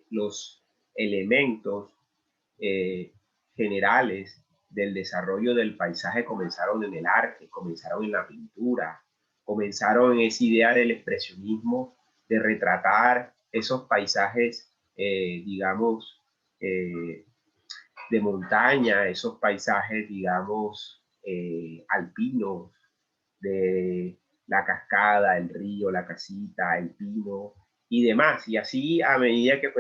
los elementos eh, generales del desarrollo del paisaje comenzaron en el arte, comenzaron en la pintura, comenzaron en esa idea del expresionismo, de retratar esos paisajes, digamos, de montaña, esos paisajes, digamos, alpinos, de la cascada, el río, la casita, el pino y demás. Y así a medida que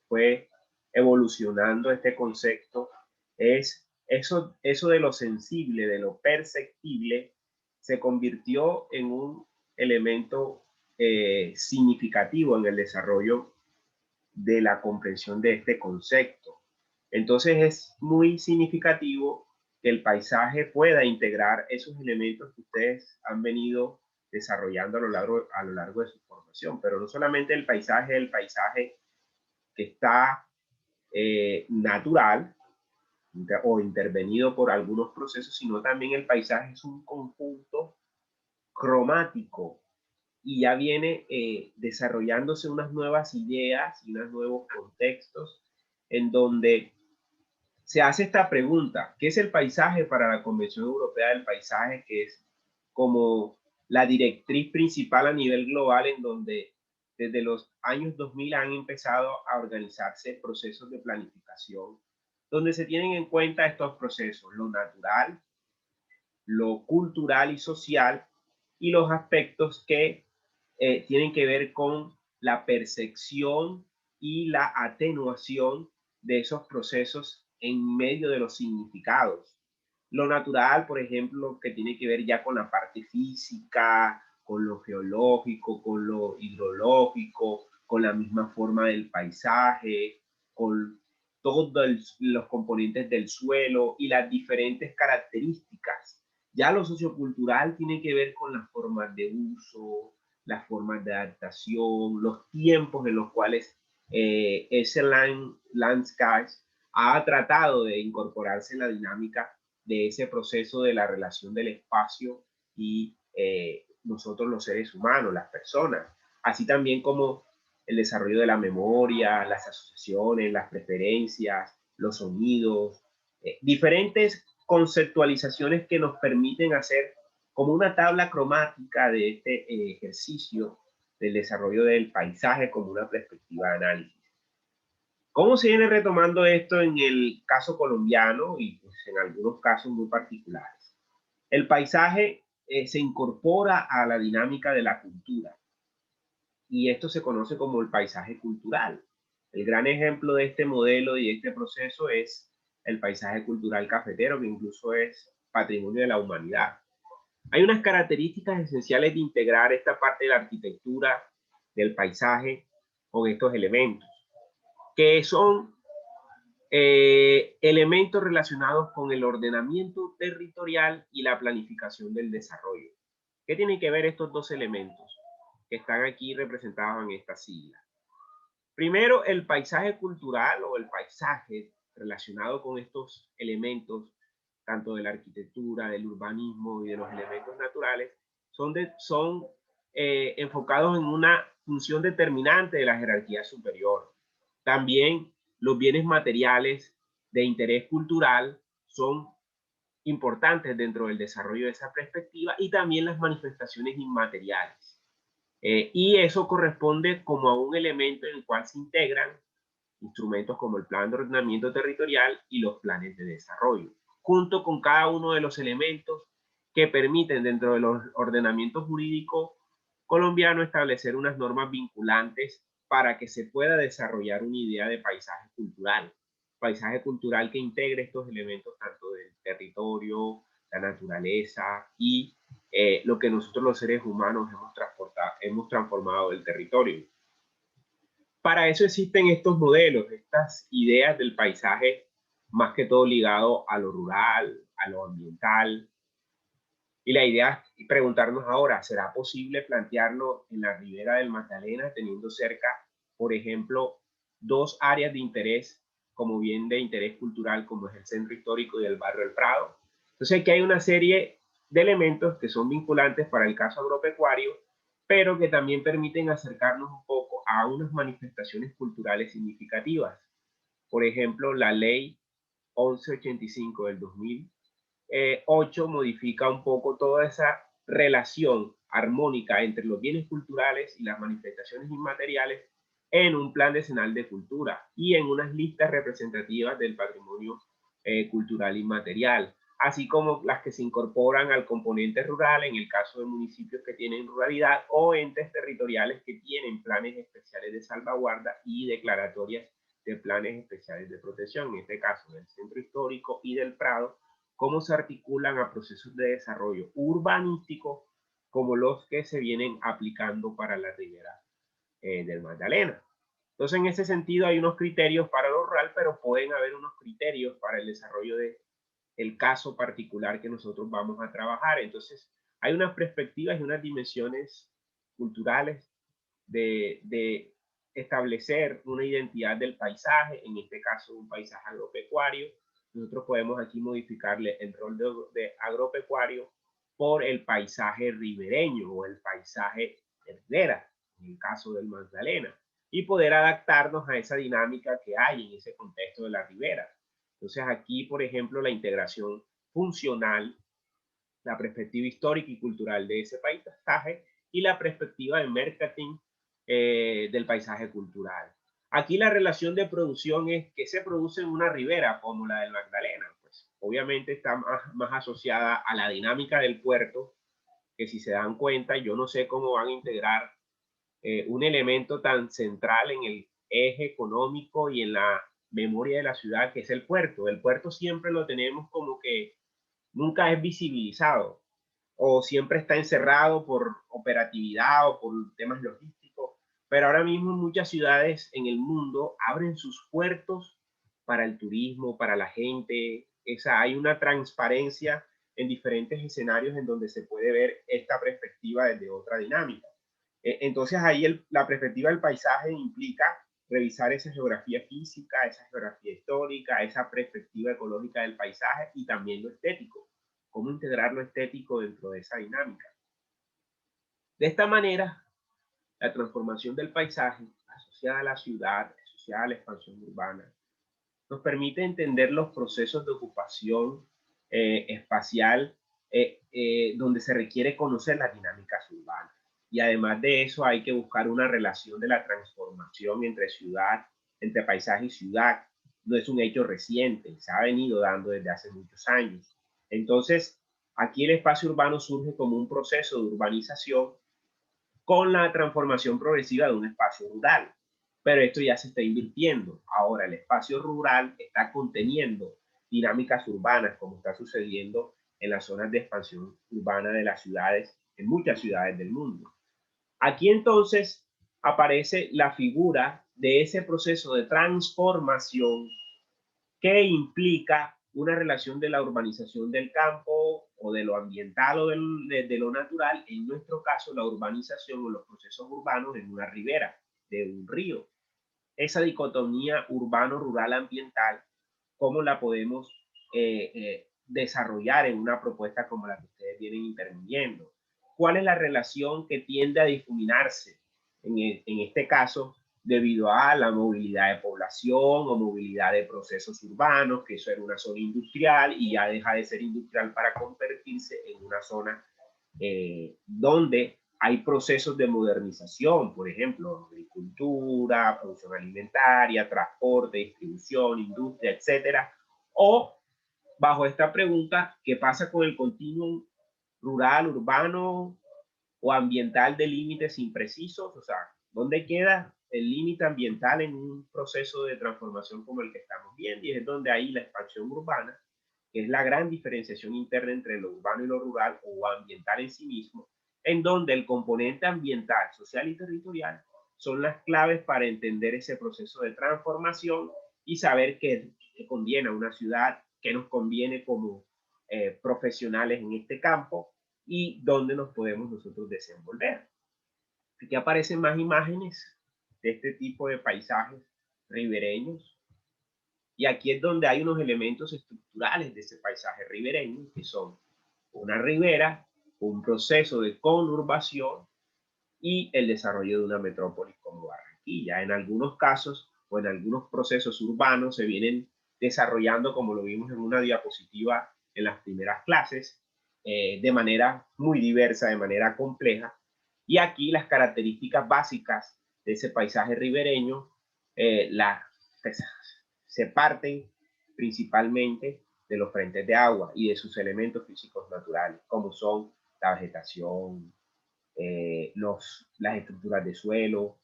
fue evolucionando este concepto, es eso de lo sensible, de lo perceptible, se convirtió en un elemento significativo en el desarrollo de la comprensión de este concepto. Entonces es muy significativo que el paisaje pueda integrar esos elementos que ustedes han venido desarrollando a lo largo de su formación, pero no solamente el paisaje que está natural o intervenido por algunos procesos, sino también el paisaje es un conjunto cromático y ya viene desarrollándose unas nuevas ideas y unos nuevos contextos en donde se hace esta pregunta: ¿qué es el paisaje para la Convención Europea del Paisaje? Que es como la directriz principal a nivel global, en donde desde los años 2000 han empezado a organizarse procesos de planificación, donde se tienen en cuenta estos procesos: lo natural, lo cultural y social, y los aspectos que tienen que ver con la percepción y la atenuación de esos procesos en medio de los significados. Lo natural, por ejemplo, que tiene que ver ya con la parte física, con lo geológico, con lo hidrológico, con la misma forma del paisaje, con todos los componentes del suelo y las diferentes características. Ya lo sociocultural tiene que ver con las formas de uso, las formas de adaptación, los tiempos en los cuales ese landscape ha tratado de incorporarse en la dinámica de ese proceso de la relación del espacio y nosotros los seres humanos, las personas, así también como el desarrollo de la memoria, las asociaciones, las preferencias, los sonidos, diferentes conceptualizaciones que nos permiten hacer como una tabla cromática de este ejercicio del desarrollo del paisaje como una perspectiva de análisis. ¿Cómo se viene retomando esto en el caso colombiano y pues, en algunos casos muy particulares? El paisaje se incorpora a la dinámica de la cultura y esto se conoce como el paisaje cultural. El gran ejemplo de este modelo y de este proceso es el paisaje cultural cafetero, que incluso es patrimonio de la humanidad. Hay unas características esenciales de integrar esta parte de la arquitectura del paisaje con estos elementos, que son elementos relacionados con el ordenamiento territorial y la planificación del desarrollo. ¿Qué tienen que ver estos dos elementos que están aquí representados en esta sigla? Primero, el paisaje cultural o el paisaje relacionado con estos elementos, tanto de la arquitectura, del urbanismo y de los elementos naturales, son enfocados en una función determinante de la jerarquía superior. También los bienes materiales de interés cultural son importantes dentro del desarrollo de esa perspectiva, y también las manifestaciones inmateriales. Y eso corresponde como a un elemento en el cual se integran instrumentos como el plan de ordenamiento territorial y los planes de desarrollo, junto con cada uno de los elementos que permiten dentro de los ordenamientos jurídicos colombianos establecer unas normas vinculantes para que se pueda desarrollar una idea de paisaje cultural que integre estos elementos tanto del territorio, la naturaleza y lo que nosotros los seres humanos hemos transformado del territorio. Para eso existen estos modelos, estas ideas del paisaje, más que todo ligado a lo rural, a lo ambiental. Y la idea es preguntarnos ahora, ¿será posible plantearlo en la ribera del Magdalena, teniendo cerca, por ejemplo, dos áreas de interés, como bien de interés cultural, como es el centro histórico y el barrio del Prado? Entonces aquí hay una serie de elementos que son vinculantes para el caso agropecuario, pero que también permiten acercarnos un poco a unas manifestaciones culturales significativas. Por ejemplo, la ley 1185 del 2008 modifica un poco toda esa relación armónica entre los bienes culturales y las manifestaciones inmateriales en un plan decenal de cultura y en unas listas representativas del patrimonio cultural inmaterial, así como las que se incorporan al componente rural en el caso de municipios que tienen ruralidad o entes territoriales que tienen planes especiales de salvaguarda y declaratorias de planes especiales de protección, en este caso del centro histórico y del Prado, cómo se articulan a procesos de desarrollo urbanístico como los que se vienen aplicando para la ribera del Magdalena. Entonces, en ese sentido, hay unos criterios para lo rural, pero pueden haber unos criterios para el desarrollo del caso particular que nosotros vamos a trabajar. Entonces, hay unas perspectivas y unas dimensiones culturales de establecer una identidad del paisaje, en este caso un paisaje agropecuario. Nosotros podemos aquí modificarle el rol de agropecuario por el paisaje ribereño o el paisaje de ribera, en el caso del Magdalena, y poder adaptarnos a esa dinámica que hay en ese contexto de la ribera. Entonces aquí, por ejemplo, la integración funcional, la perspectiva histórica y cultural de ese paisaje y la perspectiva de marketing del paisaje cultural. Aquí la relación de producción es que se produce en una ribera como la del Magdalena. Pues obviamente está más asociada a la dinámica del puerto, que si se dan cuenta, yo no sé cómo van a integrar un elemento tan central en el eje económico y en la memoria de la ciudad, que es el puerto. El puerto siempre lo tenemos como que nunca es visibilizado o siempre está encerrado por operatividad o por temas logísticos. Pero ahora mismo muchas ciudades en el mundo abren sus puertos para el turismo, para la gente. Hay una transparencia en diferentes escenarios en donde se puede ver esta perspectiva desde otra dinámica. Entonces ahí la perspectiva del paisaje implica revisar esa geografía física, esa geografía histórica, esa perspectiva ecológica del paisaje y también lo estético, cómo integrar lo estético dentro de esa dinámica. De esta manera, la transformación del paisaje asociada a la ciudad, asociada a la expansión urbana, nos permite entender los procesos de ocupación espacial donde se requiere conocer las dinámicas urbanas. Y además de eso hay que buscar una relación de la transformación entre ciudad, entre paisaje y ciudad. No es un hecho reciente, se ha venido dando desde hace muchos años. Entonces, aquí el espacio urbano surge como un proceso de urbanización con la transformación progresiva de un espacio rural. Pero esto ya se está invirtiendo. Ahora el espacio rural está conteniendo dinámicas urbanas, como está sucediendo en las zonas de expansión urbana de las ciudades, en muchas ciudades del mundo. Aquí entonces aparece la figura de ese proceso de transformación que implica una relación de la urbanización del campo o de lo ambiental o de lo natural, en nuestro caso la urbanización o los procesos urbanos en una ribera de un río. Esa dicotomía urbano-rural-ambiental, ¿cómo la podemos desarrollar en una propuesta como la que ustedes vienen interviniendo? ¿Cuál es la relación que tiende a difuminarse en este caso debido a la movilidad de población o movilidad de procesos urbanos, que eso era una zona industrial y ya deja de ser industrial para convertirse en una zona donde hay procesos de modernización, por ejemplo, agricultura, producción alimentaria, transporte, distribución, industria, etcétera? O bajo esta pregunta, ¿qué pasa con el continuum rural, urbano o ambiental de límites imprecisos? O sea, ¿dónde queda el límite ambiental en un proceso de transformación como el que estamos viendo? Y es donde hay la expansión urbana, que es la gran diferenciación interna entre lo urbano y lo rural o ambiental en sí mismo, en donde el componente ambiental, social y territorial son las claves para entender ese proceso de transformación y saber qué conviene a una ciudad, qué nos conviene como profesionales en este campo y dónde nos podemos nosotros desenvolver. Aquí aparecen más imágenes de este tipo de paisajes ribereños y aquí es donde hay unos elementos estructurales de ese paisaje ribereño, que son una ribera, un proceso de conurbación y el desarrollo de una metrópolis como Barranquilla. Barranquilla. En algunos casos o en algunos procesos urbanos se vienen desarrollando, como lo vimos en una diapositiva en las primeras clases, de manera muy diversa, de manera compleja. Y aquí las características básicas de ese paisaje ribereño pues, se parten principalmente de los frentes de agua y de sus elementos físicos naturales, como son la vegetación, las estructuras de suelo,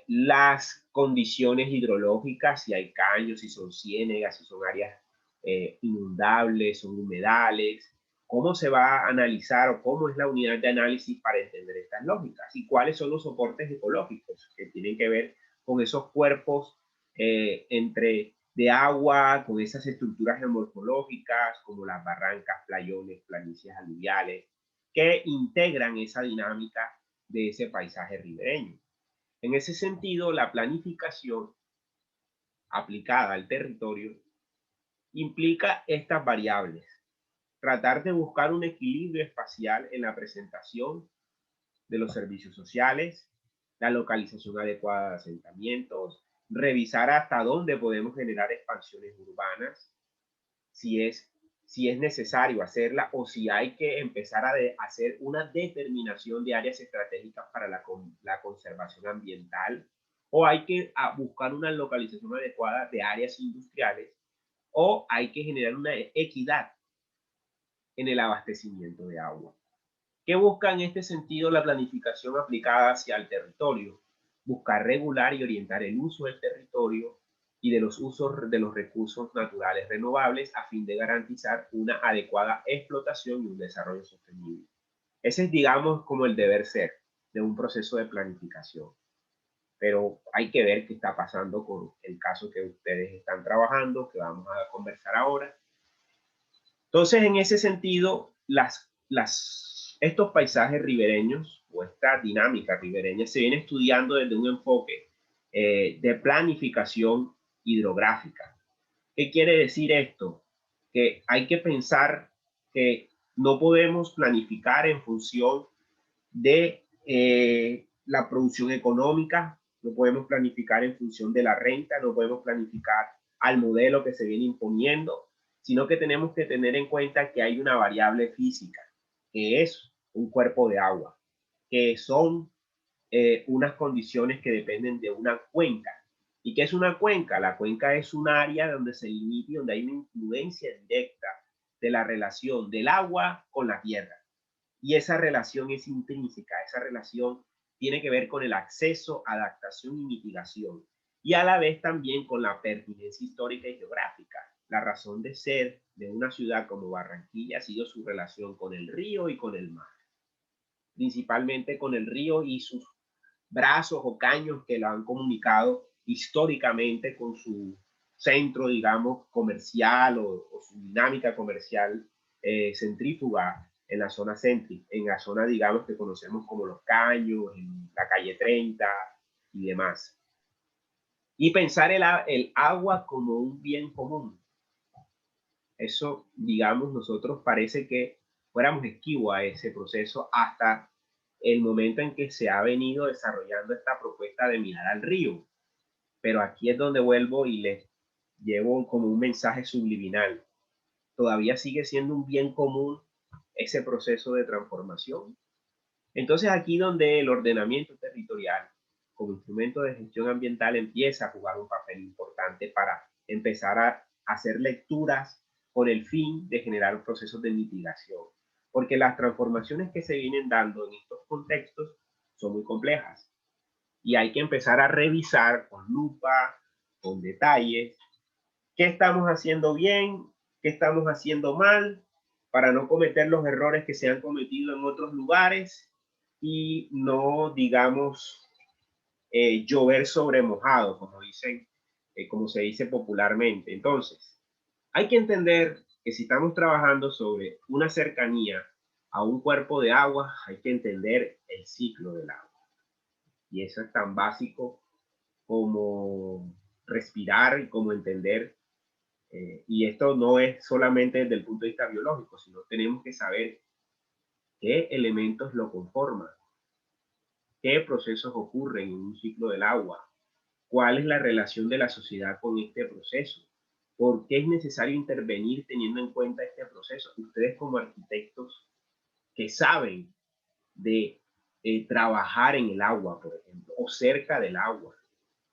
las condiciones hidrológicas, si hay caños, si son ciénegas, si son áreas inundables, son humedales, cómo se va a analizar o cómo es la unidad de análisis para entender estas lógicas y cuáles son los soportes ecológicos que tienen que ver con esos cuerpos de agua, con esas estructuras geomorfológicas como las barrancas, playones, planicies aluviales, que integran esa dinámica de ese paisaje ribereño. En ese sentido, la planificación aplicada al territorio implica estas variables. Tratar de buscar un equilibrio espacial en la presentación de los servicios sociales, la localización adecuada de asentamientos, revisar hasta dónde podemos generar expansiones urbanas, si es, si es necesario hacerla o si hay que empezar a hacer una determinación de áreas estratégicas para la conservación ambiental, o hay que buscar una localización adecuada de áreas industriales, o hay que generar una equidad en el abastecimiento de agua. ¿Qué busca en este sentido la planificación aplicada hacia el territorio? Buscar regular y orientar el uso del territorio y de los usos de los recursos naturales renovables a fin de garantizar una adecuada explotación y un desarrollo sostenible. Ese es, digamos, como el deber ser de un proceso de planificación. Pero hay que ver qué está pasando con el caso que ustedes están trabajando, que vamos a conversar ahora. Entonces, en ese sentido, estos paisajes ribereños o esta dinámica ribereña se viene estudiando desde un enfoque de planificación hidrográfica. ¿Qué quiere decir esto? Que hay que pensar que no podemos planificar en función de la producción económica, no podemos planificar en función de la renta, no podemos planificar al modelo que se viene imponiendo, sino que tenemos que tener en cuenta que hay una variable física, que es un cuerpo de agua, que son unas condiciones que dependen de una cuenca. ¿Y qué es una cuenca? La cuenca es un área donde se limita y donde hay una influencia directa de la relación del agua con la tierra. Y esa relación es intrínseca, esa relación tiene que ver con el acceso, adaptación y mitigación. Y a la vez también con la pertinencia histórica y geográfica. La razón de ser de una ciudad como Barranquilla ha sido su relación con el río y con el mar. Principalmente con el río y sus brazos o caños que la han comunicado históricamente con su centro, digamos, comercial o su dinámica comercial centrífuga en la zona céntrica, en la zona, digamos, que conocemos como Los Caños, en la calle 30 y demás. Y pensar el agua como un bien común. Eso, digamos, nosotros parece que fuéramos esquivos a ese proceso hasta el momento en que se ha venido desarrollando esta propuesta de mirar al río. Pero aquí es donde vuelvo y les llevo como un mensaje subliminal. Todavía sigue siendo un bien común ese proceso de transformación. Entonces aquí donde el ordenamiento territorial como instrumento de gestión ambiental empieza a jugar un papel importante para empezar a hacer lecturas con el fin de generar procesos de mitigación. Porque las transformaciones que se vienen dando en estos contextos son muy complejas y hay que empezar a revisar con lupa, con detalles, qué estamos haciendo bien, qué estamos haciendo mal, para no cometer los errores que se han cometido en otros lugares y no, digamos, llover sobre mojado, como se dice popularmente. Entonces, hay que entender que si estamos trabajando sobre una cercanía a un cuerpo de agua, hay que entender el ciclo del agua. Y eso es tan básico como respirar y como entender. Y esto no es solamente desde el punto de vista biológico, sino tenemos que saber qué elementos lo conforman. ¿Qué procesos ocurren en un ciclo del agua? ¿Cuál es la relación de la sociedad con este proceso? ¿Por qué es necesario intervenir teniendo en cuenta este proceso? Ustedes como arquitectos que saben de trabajar en el agua, por ejemplo, o cerca del agua.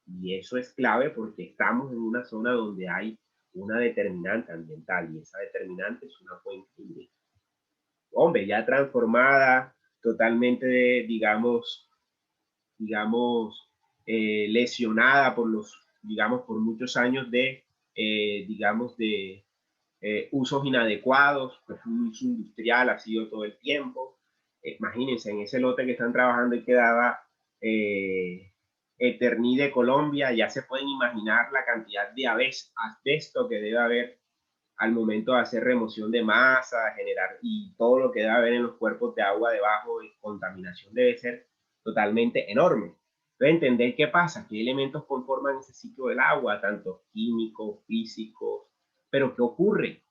Y eso es clave porque estamos en una zona donde hay una determinante ambiental y esa determinante es una fuente hídrica. Hombre, ya transformada, totalmente, digamos, lesionada por por muchos años de usos inadecuados, pues un uso industrial ha sido todo el tiempo. Imagínense, en ese lote que están trabajando y quedaba Eterní de Colombia, ya se pueden imaginar la cantidad de asbesto que debe haber al momento de hacer remoción de masa, generar y todo lo que debe haber en los cuerpos de agua debajo, y contaminación debe ser totalmente enorme. Entonces, entender qué pasa, qué elementos conforman ese ciclo del agua, tanto químicos, físicos, pero qué ocurre.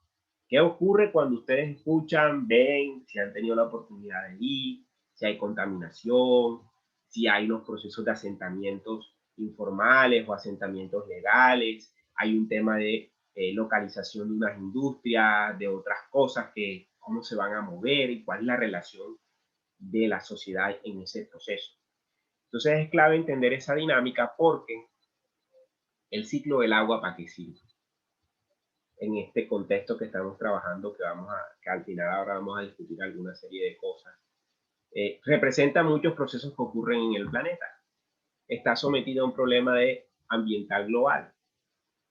¿Qué ocurre cuando ustedes escuchan, ven, si han tenido la oportunidad de ir, si hay contaminación, si hay los procesos de asentamientos informales o asentamientos legales? Hay un tema de localización de unas industrias, de otras cosas, que cómo se van a mover y cuál es la relación de la sociedad en ese proceso. Entonces es clave entender esa dinámica porque el ciclo del agua, ¿para qué sirve? En este contexto que estamos trabajando, que al final ahora vamos a discutir alguna serie de cosas, representa muchos procesos que ocurren en el planeta. Está sometido a un problema ambiental global.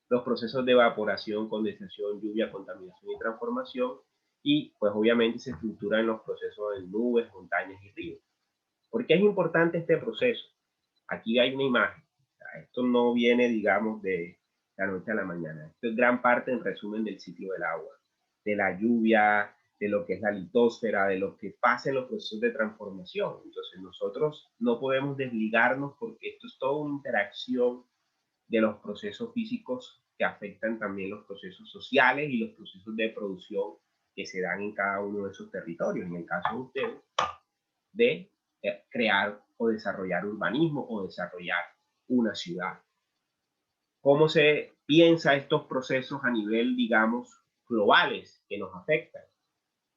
Los procesos de evaporación, condensación, lluvia, contaminación y transformación, y pues obviamente se estructura en los procesos de nubes, montañas y ríos. ¿Por qué es importante este proceso? Aquí hay una imagen. Esto no viene, digamos, de la noche a la mañana. Esto es gran parte, en resumen, del ciclo del agua, de la lluvia, de lo que es la litosfera, de lo que pasa en los procesos de transformación. Entonces nosotros no podemos desligarnos porque esto es toda una interacción de los procesos físicos que afectan también los procesos sociales y los procesos de producción que se dan en cada uno de esos territorios. En el caso de ustedes, de crear o desarrollar urbanismo o desarrollar una ciudad. ¿Cómo se piensa estos procesos a nivel, digamos, globales que nos afectan?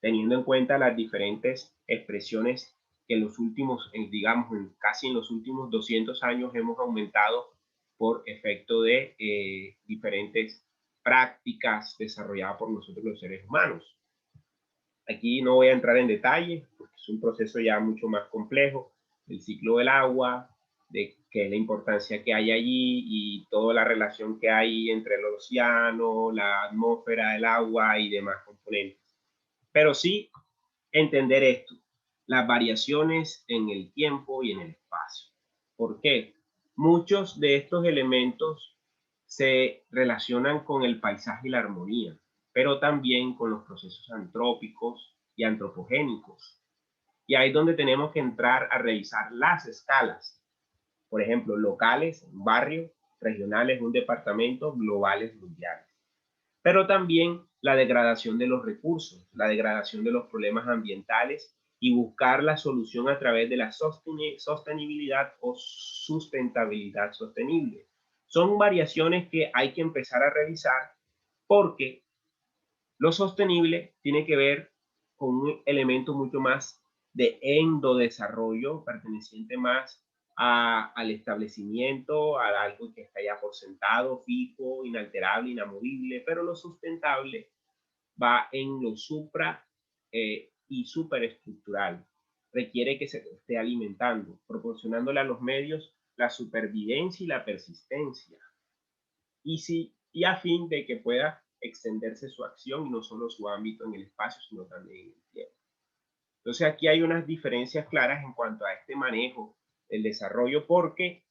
Teniendo en cuenta las diferentes expresiones que en los últimos, digamos, casi en los últimos 200 años hemos aumentado por efecto de diferentes prácticas desarrolladas por nosotros los seres humanos. Aquí no voy a entrar en detalle porque es un proceso ya mucho más complejo, el ciclo del agua, de qué es la importancia que hay allí y toda la relación que hay entre el océano, la atmósfera, el agua y demás componentes. Pero sí entender esto, las variaciones en el tiempo y en el espacio. ¿Por qué? Muchos de estos elementos se relacionan con el paisaje y la armonía, pero también con los procesos antrópicos y antropogénicos. Y ahí es donde tenemos que entrar a revisar las escalas, por ejemplo, locales, barrio, regionales, un departamento, globales, mundiales. Pero también la degradación de los recursos, la degradación de los problemas ambientales y buscar la solución a través de la sostenibilidad o sustentabilidad sostenible. Son variaciones que hay que empezar a revisar porque lo sostenible tiene que ver con un elemento mucho más de endodesarrollo, perteneciente más al establecimiento, a algo que está ya por sentado, fijo, inalterable, inamovible, pero lo sustentable va en lo supra y superestructural. Requiere que se esté alimentando, proporcionándole a los medios la supervivencia y la persistencia y a fin de que pueda extenderse su acción y no solo su ámbito en el espacio, sino también en el tiempo. Entonces aquí hay unas diferencias claras en cuanto a este manejo del desarrollo, porque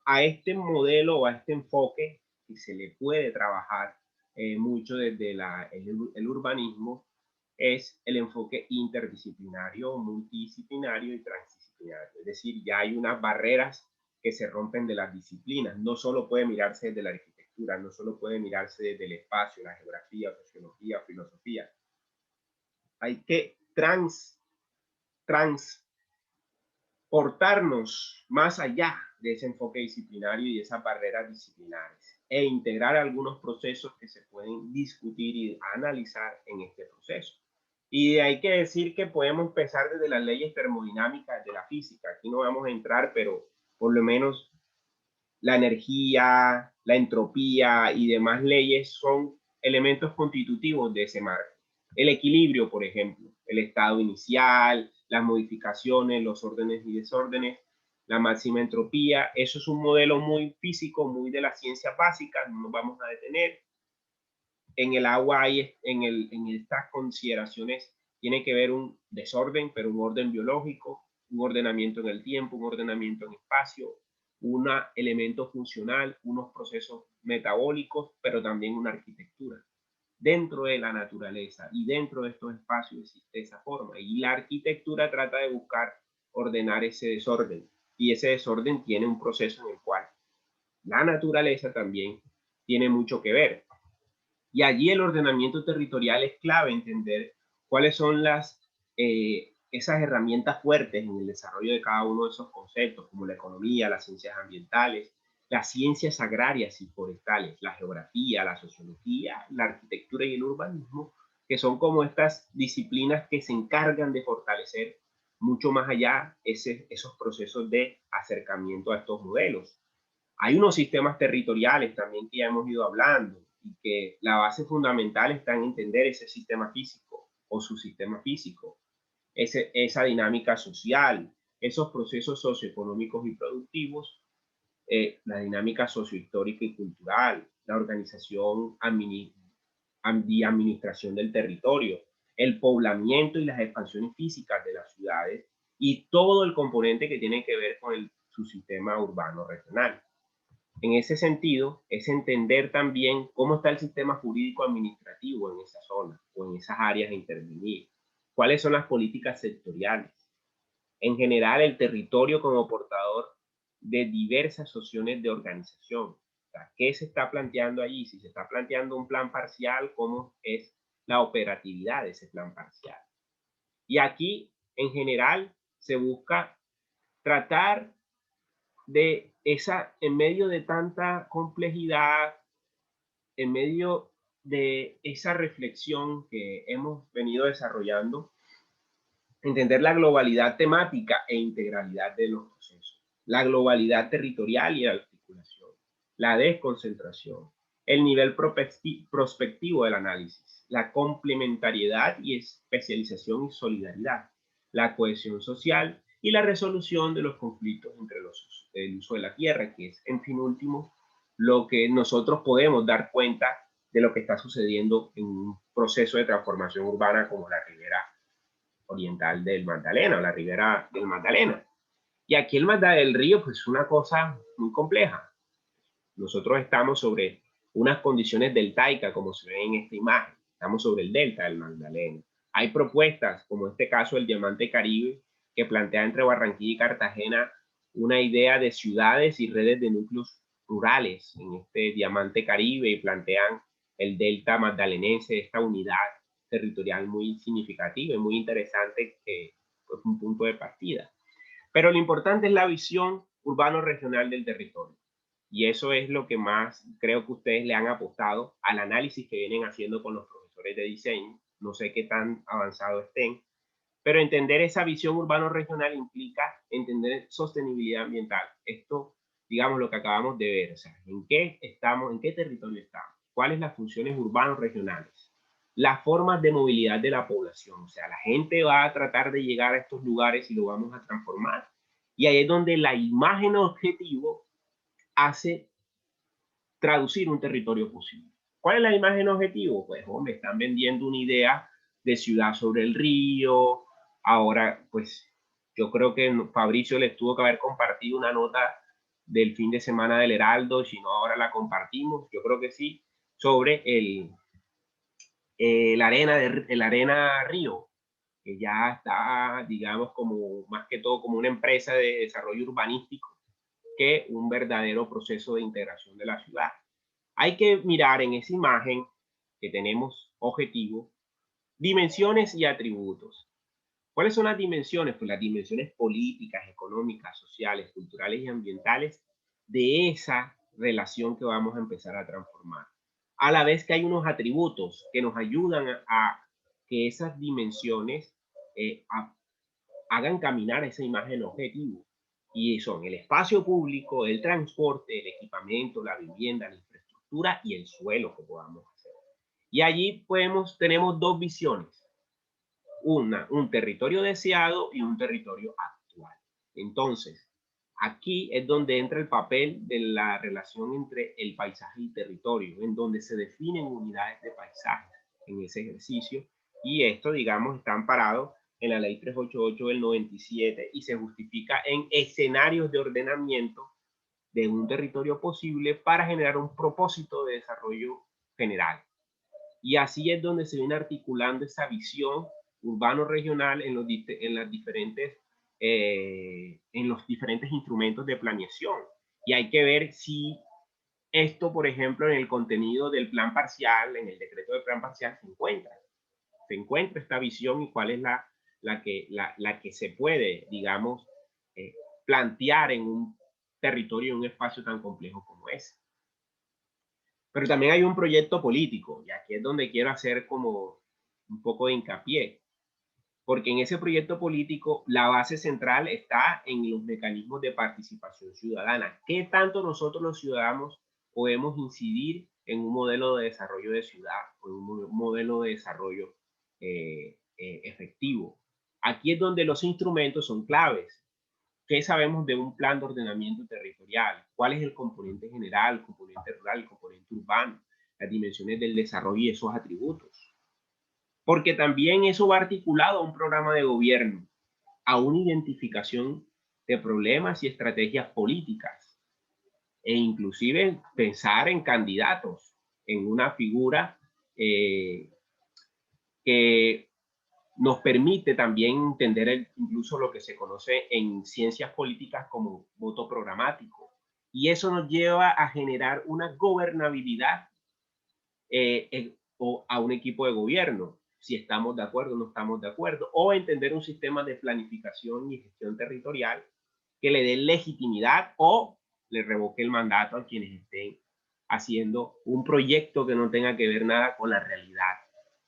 a este modelo o a este enfoque que se le puede trabajar mucho desde el urbanismo es el enfoque interdisciplinario, multidisciplinario y transdisciplinario. Es decir, ya hay unas barreras que se rompen de las disciplinas. No solo puede mirarse desde la arquitectura, no solo puede mirarse desde el espacio, la geografía, sociología, filosofía. Hay que portarnos más allá de ese enfoque disciplinario y de esas barreras disciplinares e integrar algunos procesos que se pueden discutir y analizar en este proceso. Y hay que decir que podemos empezar desde las leyes termodinámicas de la física. Aquí no vamos a entrar, pero por lo menos la energía, la entropía y demás leyes son elementos constitutivos de ese marco. El equilibrio, por ejemplo, el estado inicial, las modificaciones, los órdenes y desórdenes, la máxima entropía, eso es un modelo muy físico, muy de la ciencia básica, no nos vamos a detener. En el agua hay, en estas consideraciones tiene que ver un desorden, pero un orden biológico, un ordenamiento en el tiempo, un ordenamiento en espacio, un elemento funcional, unos procesos metabólicos, pero también una arquitectura. Dentro de la naturaleza y dentro de estos espacios existe esa forma. Y la arquitectura trata de buscar ordenar ese desorden. Y ese desorden tiene un proceso en el cual la naturaleza también tiene mucho que ver. Y allí el ordenamiento territorial es clave, entender cuáles son esas herramientas fuertes en el desarrollo de cada uno de esos conceptos, como la economía, las ciencias ambientales, las ciencias agrarias y forestales, la geografía, la sociología, la arquitectura y el urbanismo, que son como estas disciplinas que se encargan de fortalecer mucho más allá esos procesos de acercamiento a estos modelos. Hay unos sistemas territoriales también que ya hemos ido hablando y que la base fundamental está en entender ese sistema físico o su sistema físico, esa dinámica social, esos procesos socioeconómicos y productivos, la dinámica sociohistórica y cultural, la organización y administración del territorio, el poblamiento y las expansiones físicas de las ciudades y todo el componente que tiene que ver con su sistema urbano regional. En ese sentido, es entender también cómo está el sistema jurídico administrativo en esa zona o en esas áreas a intervenir. ¿Cuáles son las políticas sectoriales? En general, el territorio como portador de diversas opciones de organización. O sea, ¿qué se está planteando allí? Si se está planteando un plan parcial, ¿cómo es la operatividad de ese plan parcial? Y aquí, en general, se busca tratar de en medio de tanta complejidad, en medio de esa reflexión que hemos venido desarrollando, entender la globalidad temática e integralidad de los procesos, la globalidad territorial y la articulación, la desconcentración, el nivel prospectivo del análisis, la complementariedad y especialización y solidaridad, la cohesión social y la resolución de los conflictos entre el uso de la tierra, que es, en fin último, lo que nosotros podemos dar cuenta de lo que está sucediendo en un proceso de transformación urbana como la Ribera oriental del Magdalena o la Ribera del Magdalena. Y aquí el Magdalena del Río, pues es una cosa muy compleja. Nosotros estamos sobre unas condiciones deltaicas, como se ve en esta imagen. Estamos sobre el delta del Magdalena. Hay propuestas, como en este caso el Diamante Caribe, que plantea entre Barranquilla y Cartagena una idea de ciudades y redes de núcleos rurales en este Diamante Caribe y plantean el delta magdalenense, esta unidad territorial muy significativa y muy interesante que es un punto de partida. Pero lo importante es la visión urbano-regional del territorio. Y eso es lo que más creo que ustedes le han apostado al análisis que vienen haciendo con los profesores de diseño. No sé qué tan avanzado estén, pero entender esa visión urbano-regional implica entender sostenibilidad ambiental. Esto, digamos, lo que acabamos de ver, o sea, en qué estamos, en qué territorio estamos, cuáles las funciones urbanos-regionales, las formas de movilidad de la población, o sea, la gente va a tratar de llegar a estos lugares y lo vamos a transformar. Y ahí es donde la imagen objetivo hace traducir un territorio posible. ¿Cuál es la imagen objetivo? Pues, hombre, están vendiendo una idea de ciudad sobre el río. Ahora, pues, yo creo que Fabricio les tuvo que haber compartido una nota del fin de semana del Heraldo, si no ahora la compartimos, yo creo que sí, sobre el Arena Río, que ya está, digamos, como más que todo como una empresa de desarrollo urbanístico que un verdadero proceso de integración de la ciudad. Hay que mirar en esa imagen que tenemos objetivo, dimensiones y atributos. ¿Cuáles son las dimensiones? Pues las dimensiones políticas, económicas, sociales, culturales y ambientales de esa relación que vamos a empezar a transformar. A la vez que hay unos atributos que nos ayudan a que esas dimensiones hagan caminar esa imagen objetivo. Y son el espacio público, el transporte, el equipamiento, la vivienda, la infraestructura y el suelo que podamos hacer. Y allí tenemos dos visiones. Un territorio deseado y un territorio actual. Entonces, aquí es donde entra el papel de la relación entre el paisaje y territorio, en donde se definen unidades de paisaje en ese ejercicio. Y esto, digamos, está amparado en la ley 388 del 97 y se justifica en escenarios de ordenamiento de un territorio posible para generar un propósito de desarrollo general. Y así es donde se viene articulando esa visión urbano-regional en los diferentes instrumentos de planeación. Y hay que ver si esto, por ejemplo, en el contenido del plan parcial, en el decreto de plan parcial, se encuentra esta visión y cuál es la que se puede, digamos, plantear en un territorio, en un espacio tan complejo como ese. Pero también hay un proyecto político, y aquí es donde quiero hacer como un poco de hincapié, porque en ese proyecto político la base central está en los mecanismos de participación ciudadana. ¿Qué tanto nosotros los ciudadanos podemos incidir en un modelo de desarrollo de ciudad o en un modelo de desarrollo efectivo? Aquí es donde los instrumentos son claves. ¿Qué sabemos de un plan de ordenamiento territorial? ¿Cuál es el componente general, el componente rural, el componente urbano? Las dimensiones del desarrollo y esos atributos. Porque también eso va articulado a un programa de gobierno, a una identificación de problemas y estrategias políticas, e inclusive pensar en candidatos, en una figura que nos permite también entender incluso lo que se conoce en ciencias políticas como voto programático. Y eso nos lleva a generar una gobernabilidad o a un equipo de gobierno, si estamos de acuerdo o no estamos de acuerdo, o entender un sistema de planificación y gestión territorial que le dé legitimidad o le revoque el mandato a quienes estén haciendo un proyecto que no tenga que ver nada con la realidad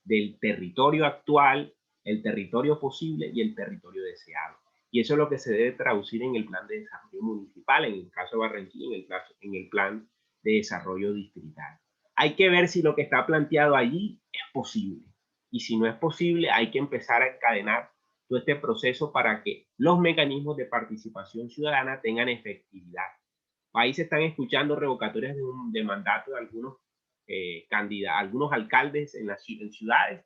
del territorio actual, el territorio posible y el territorio deseado. Y eso es lo que se debe traducir en el plan de desarrollo municipal, en el caso de Barranquilla, en el plan de desarrollo distrital. Hay que ver si lo que está planteado allí es posible. Y si no es posible, hay que empezar a encadenar todo este proceso para que los mecanismos de participación ciudadana tengan efectividad. Ahí se están escuchando revocatorias de mandato de algunos algunos alcaldes en ciudades,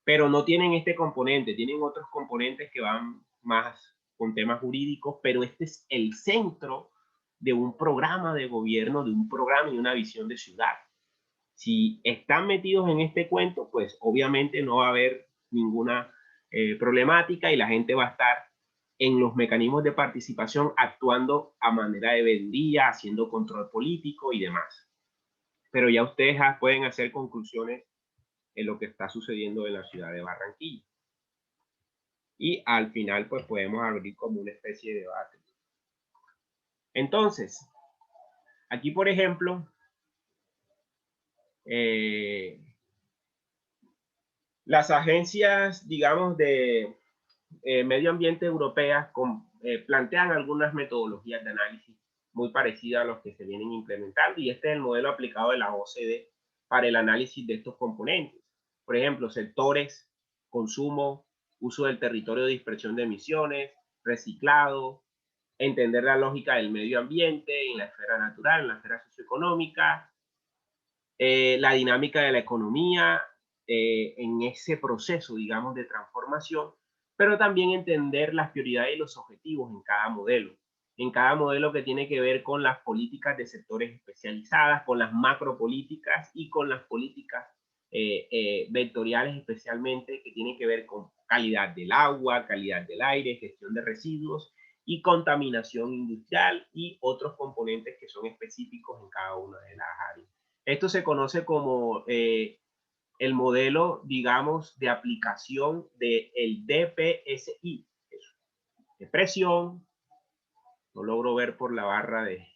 pero no tienen este componente, tienen otros componentes que van más con temas jurídicos, pero este es el centro de un programa de gobierno, de un programa y una visión de ciudad. Si están metidos en este cuento, pues obviamente no va a haber ninguna problemática y la gente va a estar en los mecanismos de participación actuando a manera de vendía, haciendo control político y demás. Pero ya ustedes pueden hacer conclusiones en lo que está sucediendo en la ciudad de Barranquilla. Y al final, pues podemos abrir como una especie de debate. Entonces, aquí, por ejemplo, las agencias, digamos, de medio ambiente europeas plantean algunas metodologías de análisis muy parecidas a los que se vienen implementando, y este es el modelo aplicado de la OCDE para el análisis de estos componentes. Por ejemplo, sectores, consumo, uso del territorio de dispersión de emisiones, reciclado, entender la lógica del medio ambiente en la esfera natural, en la esfera socioeconómica, la dinámica de la economía en ese proceso, digamos, de transformación, pero también entender las prioridades y los objetivos en cada modelo que tiene que ver con las políticas de sectores especializadas, con las macropolíticas y con las políticas vectoriales especialmente que tienen que ver con calidad del agua, calidad del aire, gestión de residuos y contaminación industrial y otros componentes que son específicos en cada una de las áreas. Esto se conoce como el modelo, digamos, de aplicación del DPSI, de presión, no logro ver por la barra de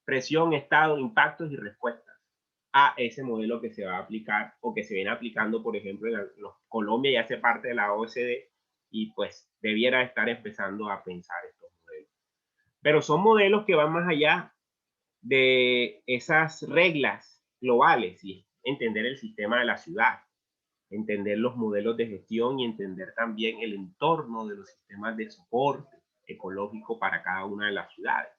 presión, estado, impactos y respuestas a ese modelo que se va a aplicar o que se viene aplicando, por ejemplo, en Colombia ya hace parte de la OECD y pues debiera estar empezando a pensar estos modelos. Pero son modelos que van más allá de esas reglas globales y entender el sistema de la ciudad, entender los modelos de gestión y entender también el entorno de los sistemas de soporte ecológico para cada una de las ciudades.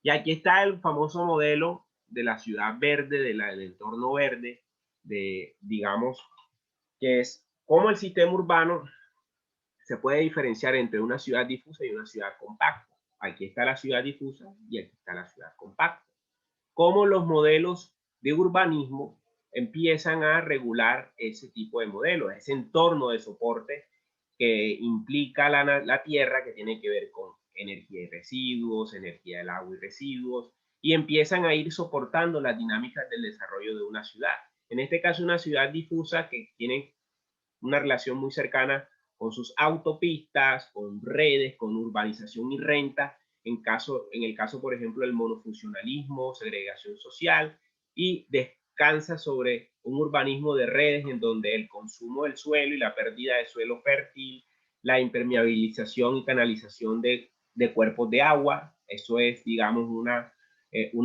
Y aquí está el famoso modelo de la ciudad verde, del entorno verde, digamos, que es cómo el sistema urbano se puede diferenciar entre una ciudad difusa y una ciudad compacta. Aquí está la ciudad difusa y aquí está la ciudad compacta. Cómo los modelos de urbanismo empiezan a regular ese tipo de modelos, ese entorno de soporte que implica la tierra, que tiene que ver con energía y residuos, energía del agua y residuos, y empiezan a ir soportando las dinámicas del desarrollo de una ciudad. En este caso, una ciudad difusa que tiene una relación muy cercana con sus autopistas, con redes, con urbanización y renta, en el caso, por ejemplo, del monofuncionalismo, segregación social, y descansa sobre un urbanismo de redes en donde el consumo del suelo y la pérdida de suelo fértil, la impermeabilización y canalización de cuerpos de agua, eso es, digamos, una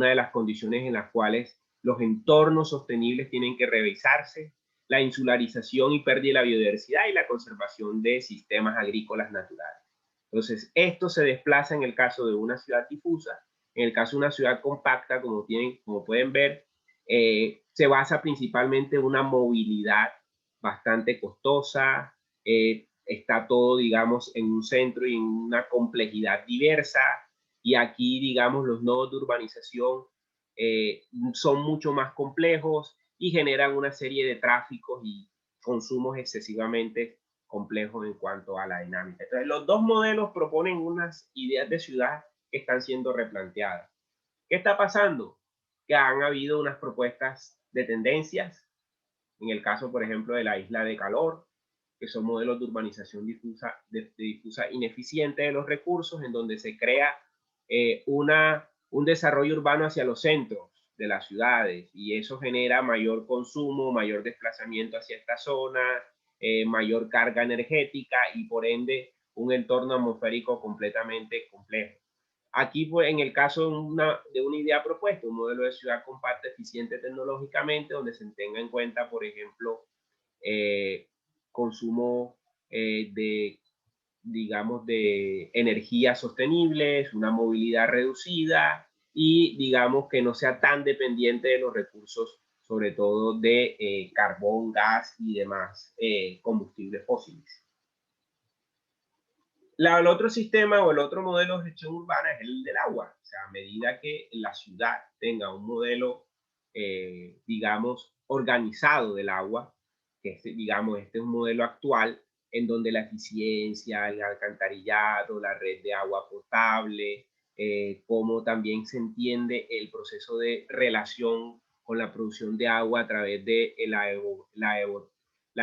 de las condiciones en las cuales los entornos sostenibles tienen que revisarse, la insularización y pérdida de la biodiversidad y la conservación de sistemas agrícolas naturales. Entonces, esto se desplaza en el caso de una ciudad difusa. En el caso de una ciudad compacta, como pueden ver, se basa principalmente en una movilidad bastante costosa, está todo, digamos, en un centro y en una complejidad diversa, y aquí, digamos, los nodos de urbanización son mucho más complejos y generan una serie de tráficos y consumos excesivamente complejos en cuanto a la dinámica. Entonces, los dos modelos proponen unas ideas de ciudad que están siendo replanteadas. ¿Qué está pasando? Que han habido unas propuestas de tendencias, en el caso, por ejemplo, de la isla de calor, que son modelos de urbanización difusa, difusa ineficiente de los recursos, en donde se crea un desarrollo urbano hacia los centros de las ciudades y eso genera mayor consumo, mayor desplazamiento hacia esta zona, mayor carga energética y por ende un entorno atmosférico completamente complejo. Aquí, pues, en el caso de una idea propuesta, un modelo de ciudad compacta, eficiente tecnológicamente, donde se tenga en cuenta, por ejemplo, eh, consumo de, digamos, de energías sostenibles, una movilidad reducida y, digamos, que no sea tan dependiente de los recursos, sobre todo de carbón, gas y demás combustibles fósiles. El otro sistema o el otro modelo de gestión urbana es el del agua. O sea, a medida que la ciudad tenga un modelo, digamos, organizado del agua, que es, digamos, este es un modelo actual en donde la eficiencia, el alcantarillado, la red de agua potable, cómo también se entiende el proceso de relación con la producción de agua a través de la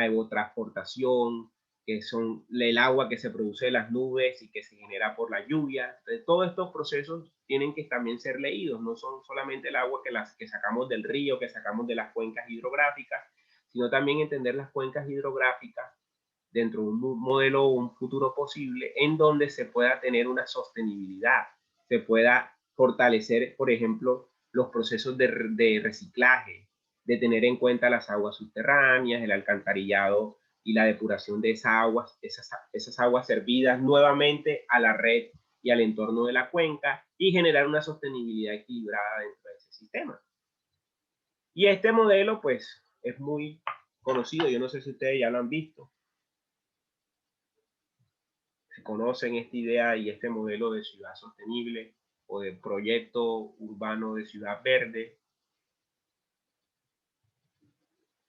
evotransportación, que son el agua que se produce de las nubes y que se genera por la lluvia. Entonces, todos estos procesos tienen que también ser leídos, no son solamente el agua que sacamos del río, que sacamos de las cuencas hidrográficas, sino también entender las cuencas hidrográficas dentro de un modelo o un futuro posible en donde se pueda tener una sostenibilidad, se pueda fortalecer, por ejemplo, los procesos de reciclaje, de tener en cuenta las aguas subterráneas, el alcantarillado y la depuración de esas aguas servidas nuevamente a la red y al entorno de la cuenca y generar una sostenibilidad equilibrada dentro de ese sistema. Y este modelo, pues, es muy conocido. Yo no sé si ustedes ya lo han visto. Si conocen esta idea y este modelo de ciudad sostenible o de proyecto urbano de ciudad verde.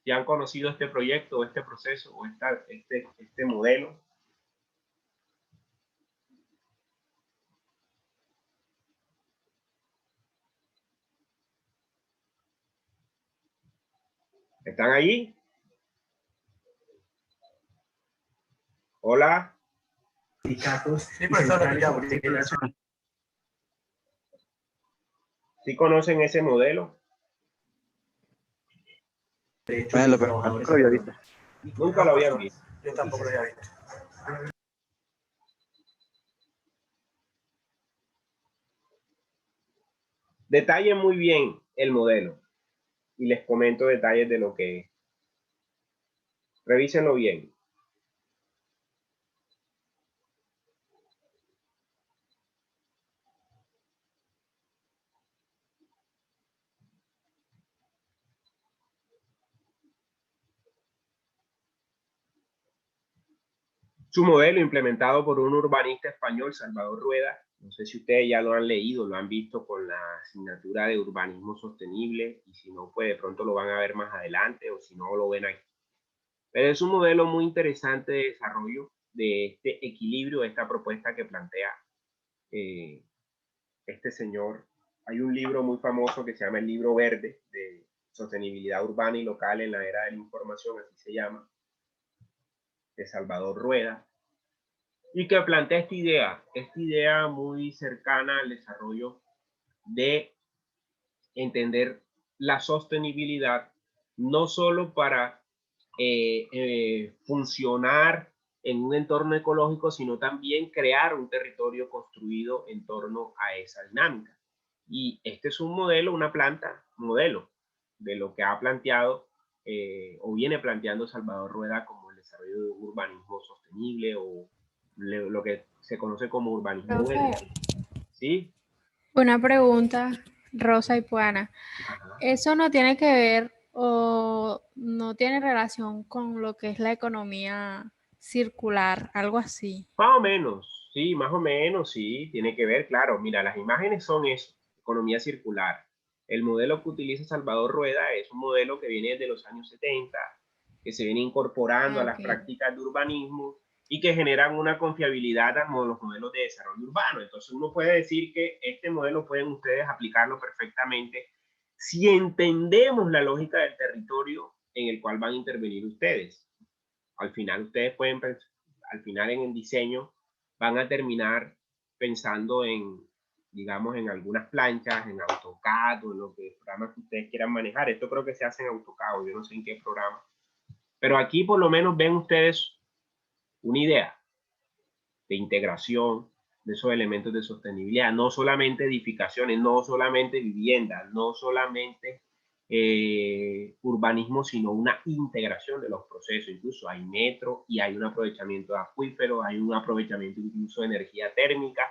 Si han conocido este proyecto, este proceso o este modelo. ¿Están allí? Hola. Sí, profesor, ya, porque ¿Sí conocen ese modelo? Bueno, pero nunca lo había visto. Nunca lo habían visto. Yo tampoco lo había visto. Detallen muy bien el modelo y les comento detalles de lo que es. Revísenlo bien. Su modelo implementado por un urbanista español, Salvador Rueda. No sé si ustedes ya lo han leído, lo han visto con la asignatura de urbanismo sostenible y si no, pues de pronto lo van a ver más adelante o si no, lo ven aquí. Pero es un modelo muy interesante de desarrollo de este equilibrio, de esta propuesta que plantea este señor. Hay un libro muy famoso que se llama el Libro Verde de Sostenibilidad Urbana y Local en la Era de la Información, así se llama, de Salvador Rueda, y que plantea esta idea muy cercana al desarrollo de entender la sostenibilidad, no solo para funcionar en un entorno ecológico, sino también crear un territorio construido en torno a esa dinámica. Y este es un modelo, una planta, un modelo de lo que ha planteado o viene planteando Salvador Rueda como el desarrollo de un urbanismo sostenible o lo que se conoce como urbanismo verde. ¿Sí? Una pregunta, Rosa y Puana. Ajá. ¿Eso no tiene que ver o no tiene relación con lo que es la economía circular, algo así? Más o menos, sí, tiene que ver, claro. Mira, las imágenes son eso, economía circular. El modelo que utiliza Salvador Rueda es un modelo que viene desde los años 70, que se viene incorporando a las Ok. prácticas de urbanismo y que generan una confiabilidad a los modelos de desarrollo urbano. Entonces uno puede decir que este modelo pueden ustedes aplicarlo perfectamente si entendemos la lógica del territorio en el cual van a intervenir ustedes. Al final ustedes pueden, al final en el diseño van a terminar pensando en, digamos, en algunas planchas, en AutoCAD o en lo que programas que ustedes quieran manejar. Esto creo que se hace en AutoCAD, yo no sé en qué programa. Pero aquí por lo menos ven ustedes una idea de integración de esos elementos de sostenibilidad, no solamente edificaciones, no solamente viviendas, no solamente urbanismo, sino una integración de los procesos. Incluso hay metro y hay un aprovechamiento de acuíferos, hay un aprovechamiento incluso de energía térmica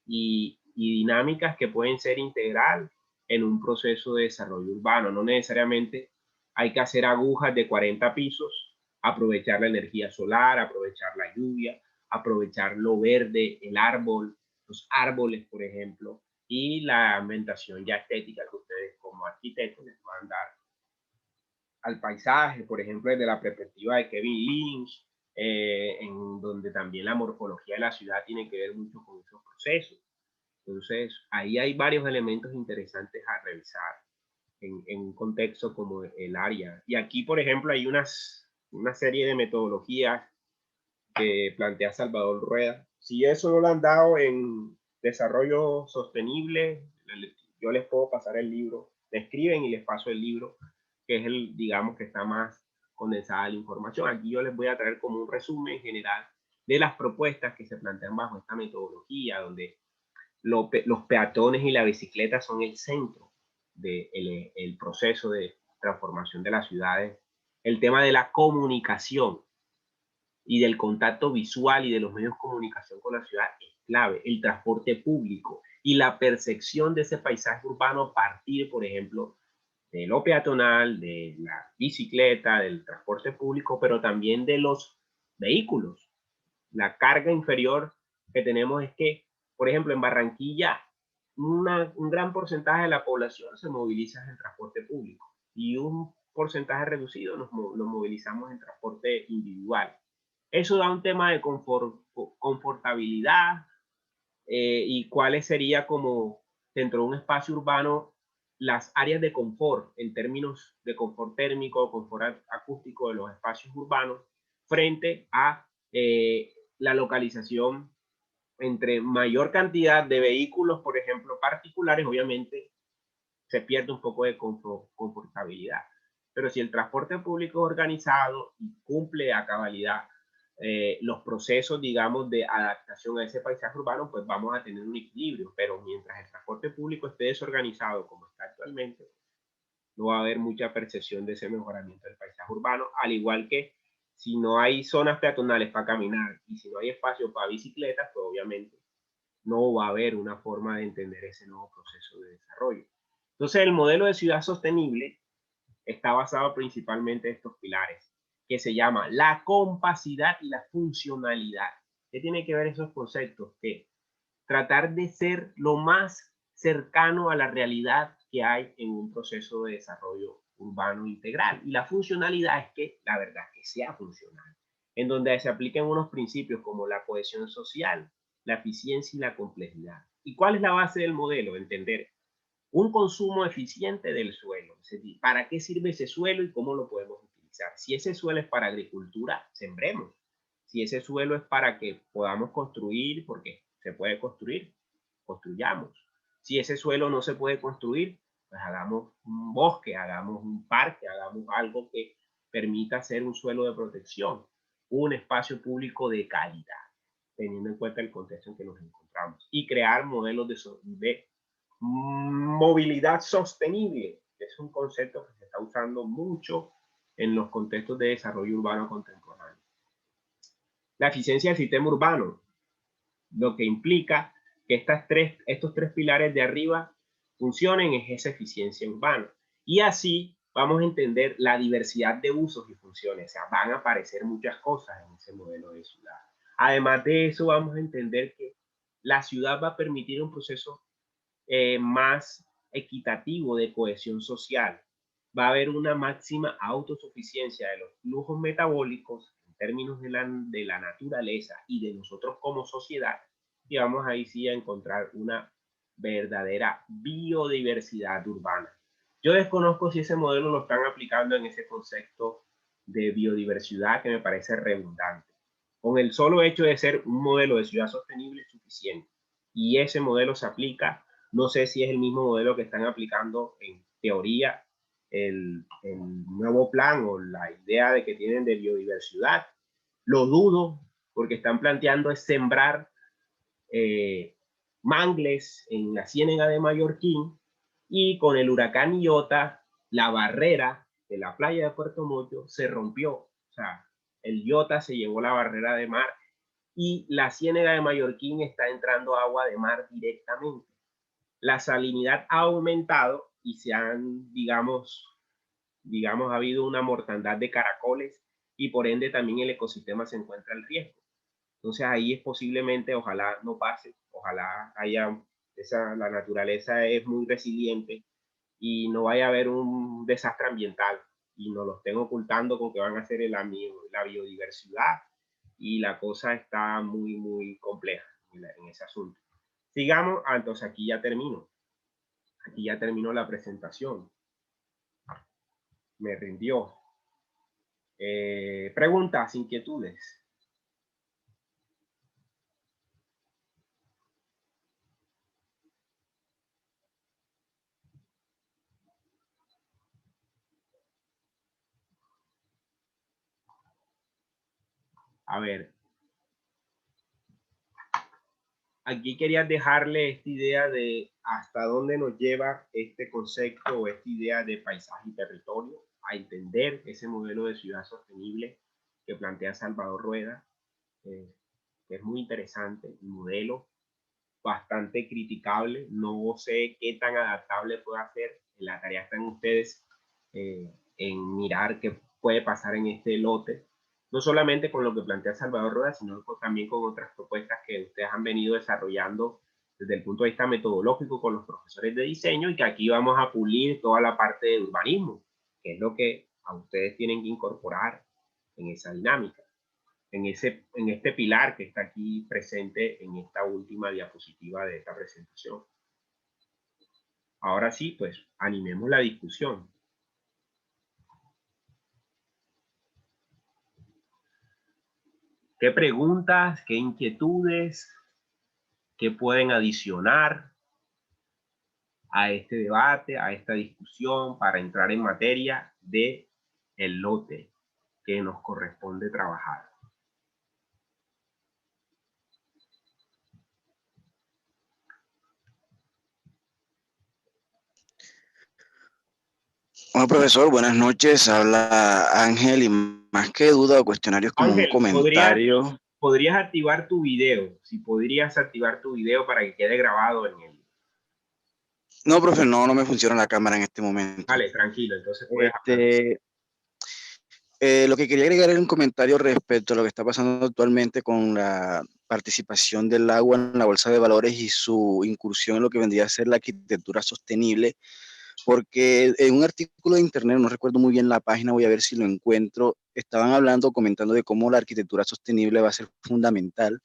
y dinámicas que pueden ser integral en un proceso de desarrollo urbano. No necesariamente hay que hacer agujas de 40 pisos, aprovechar la energía solar, aprovechar la lluvia, aprovechar lo verde, el árbol, los árboles, por ejemplo, y la ambientación ya estética que ustedes como arquitectos les puedan dar al paisaje, por ejemplo, desde la perspectiva de Kevin Lynch, en donde también la morfología de la ciudad tiene que ver mucho con esos procesos. Entonces, ahí hay varios elementos interesantes a revisar en un contexto como el área. Y aquí, por ejemplo, hay una serie de metodologías que plantea Salvador Rueda. Si eso no lo han dado en desarrollo sostenible, yo les puedo pasar el libro. Me escriben y les paso el libro, que es el, digamos, que está más condensada la información. Aquí yo les voy a traer como un resumen general de las propuestas que se plantean bajo esta metodología, donde los peatones y la bicicleta son el centro del proceso de transformación de las ciudades. El tema de la comunicación y del contacto visual y de los medios de comunicación con la ciudad es clave. El transporte público y la percepción de ese paisaje urbano a partir, por ejemplo, de lo peatonal, de la bicicleta, del transporte público, pero también de los vehículos. La carga inferior que tenemos es que, por ejemplo, en Barranquilla, un gran porcentaje de la población se moviliza en transporte público y un porcentaje reducido nos movilizamos en transporte individual. Eso da un tema de confortabilidad y cuáles sería como dentro de un espacio urbano las áreas de confort en términos de confort térmico, confort acústico de los espacios urbanos frente a la localización entre mayor cantidad de vehículos, por ejemplo, particulares, obviamente se pierde un poco de confortabilidad. Pero si el transporte público es organizado y cumple a cabalidad los procesos, digamos, de adaptación a ese paisaje urbano, pues vamos a tener un equilibrio. Pero mientras el transporte público esté desorganizado como está actualmente, no va a haber mucha percepción de ese mejoramiento del paisaje urbano, al igual que si no hay zonas peatonales para caminar y si no hay espacio para bicicletas, pues obviamente no va a haber una forma de entender ese nuevo proceso de desarrollo. Entonces, el modelo de ciudad sostenible está basado principalmente en estos pilares, que se llama la compacidad y la funcionalidad. ¿Qué tiene que ver esos conceptos? Que tratar de ser lo más cercano a la realidad que hay en un proceso de desarrollo urbano integral. Y la funcionalidad es que, la verdad, que sea funcional, en donde se apliquen unos principios como la cohesión social, la eficiencia y la complejidad. ¿Y cuál es la base del modelo? Entender un consumo eficiente del suelo, es decir, para qué sirve ese suelo y cómo lo podemos utilizar. Si ese suelo es para agricultura, sembremos. Si ese suelo es para que podamos construir, porque se puede construir, construyamos. Si ese suelo no se puede construir, pues hagamos un bosque, hagamos un parque, hagamos algo que permita ser un suelo de protección, un espacio público de calidad, teniendo en cuenta el contexto en que nos encontramos, y crear modelos de movilidad sostenible, que es un concepto que se está usando mucho en los contextos de desarrollo urbano contemporáneo. La eficiencia del sistema urbano, lo que implica que estos tres pilares de arriba funcionen, es esa eficiencia urbana. Y así vamos a entender la diversidad de usos y funciones. O sea, van a aparecer muchas cosas en ese modelo de ciudad. Además de eso, vamos a entender que la ciudad va a permitir un proceso más equitativo de cohesión social. Va a haber una máxima autosuficiencia de los flujos metabólicos en términos de la naturaleza y de nosotros como sociedad, y vamos ahí sí a encontrar una verdadera biodiversidad urbana. Yo desconozco si ese modelo lo están aplicando en ese concepto de biodiversidad, que me parece redundante. Con el solo hecho de ser un modelo de ciudad sostenible es suficiente, y ese modelo se aplica. No sé si es el mismo modelo que están aplicando en teoría el nuevo plan o la idea de que tienen de biodiversidad. Lo dudo, porque están planteando es sembrar mangles en la ciénaga de Mallorquín, y con el huracán Iota, la barrera de la playa de Puerto Mocho se rompió. O sea, el Iota se llevó la barrera de mar y la ciénaga de Mallorquín está entrando agua de mar directamente. La salinidad ha aumentado y se han, digamos, ha habido una mortandad de caracoles, y por ende también el ecosistema se encuentra en riesgo. Entonces ahí es posiblemente, ojalá no pase, ojalá haya, la naturaleza es muy resiliente y no vaya a haber un desastre ambiental y nos lo estén ocultando con que van a hacer la biodiversidad, y la cosa está muy, muy compleja en ese asunto. Sigamos, entonces aquí ya termino. Aquí ya terminó la presentación. Me rindió. Preguntas, inquietudes. A ver, aquí quería dejarle esta idea de hasta dónde nos lleva este concepto o esta idea de paisaje y territorio, a entender ese modelo de ciudad sostenible que plantea Salvador Rueda, que es muy interesante, un modelo bastante criticable. No sé qué tan adaptable puede ser. La tarea está en ustedes, en mirar qué puede pasar en este lote, no solamente con lo que plantea Salvador Rueda, sino también con otras propuestas que ustedes han venido desarrollando desde el punto de vista metodológico con los profesores de diseño, y que aquí vamos a pulir toda la parte de urbanismo, que es lo que a ustedes tienen que incorporar en esa dinámica, en este pilar que está aquí presente en esta última diapositiva de esta presentación. Ahora sí, pues animemos la discusión. ¿Qué preguntas, qué inquietudes, qué pueden adicionar a este debate, a esta discusión para entrar en materia de el lote que nos corresponde trabajar? Bueno, profesor, buenas noches. Habla Ángel y más que duda o cuestionarios como un Ángel, comentario. ¿podrías activar tu video? Si podrías activar tu video para que quede grabado en el... No, profe, no me funciona la cámara en este momento. Vale, tranquilo, entonces puedes hablar. Lo que quería agregar era un comentario respecto a lo que está pasando actualmente con la participación del agua en la bolsa de valores y su incursión en lo que vendría a ser la arquitectura sostenible, porque en un artículo de internet, no recuerdo muy bien la página, voy a ver si lo encuentro, estaban hablando, comentando de cómo la arquitectura sostenible va a ser fundamental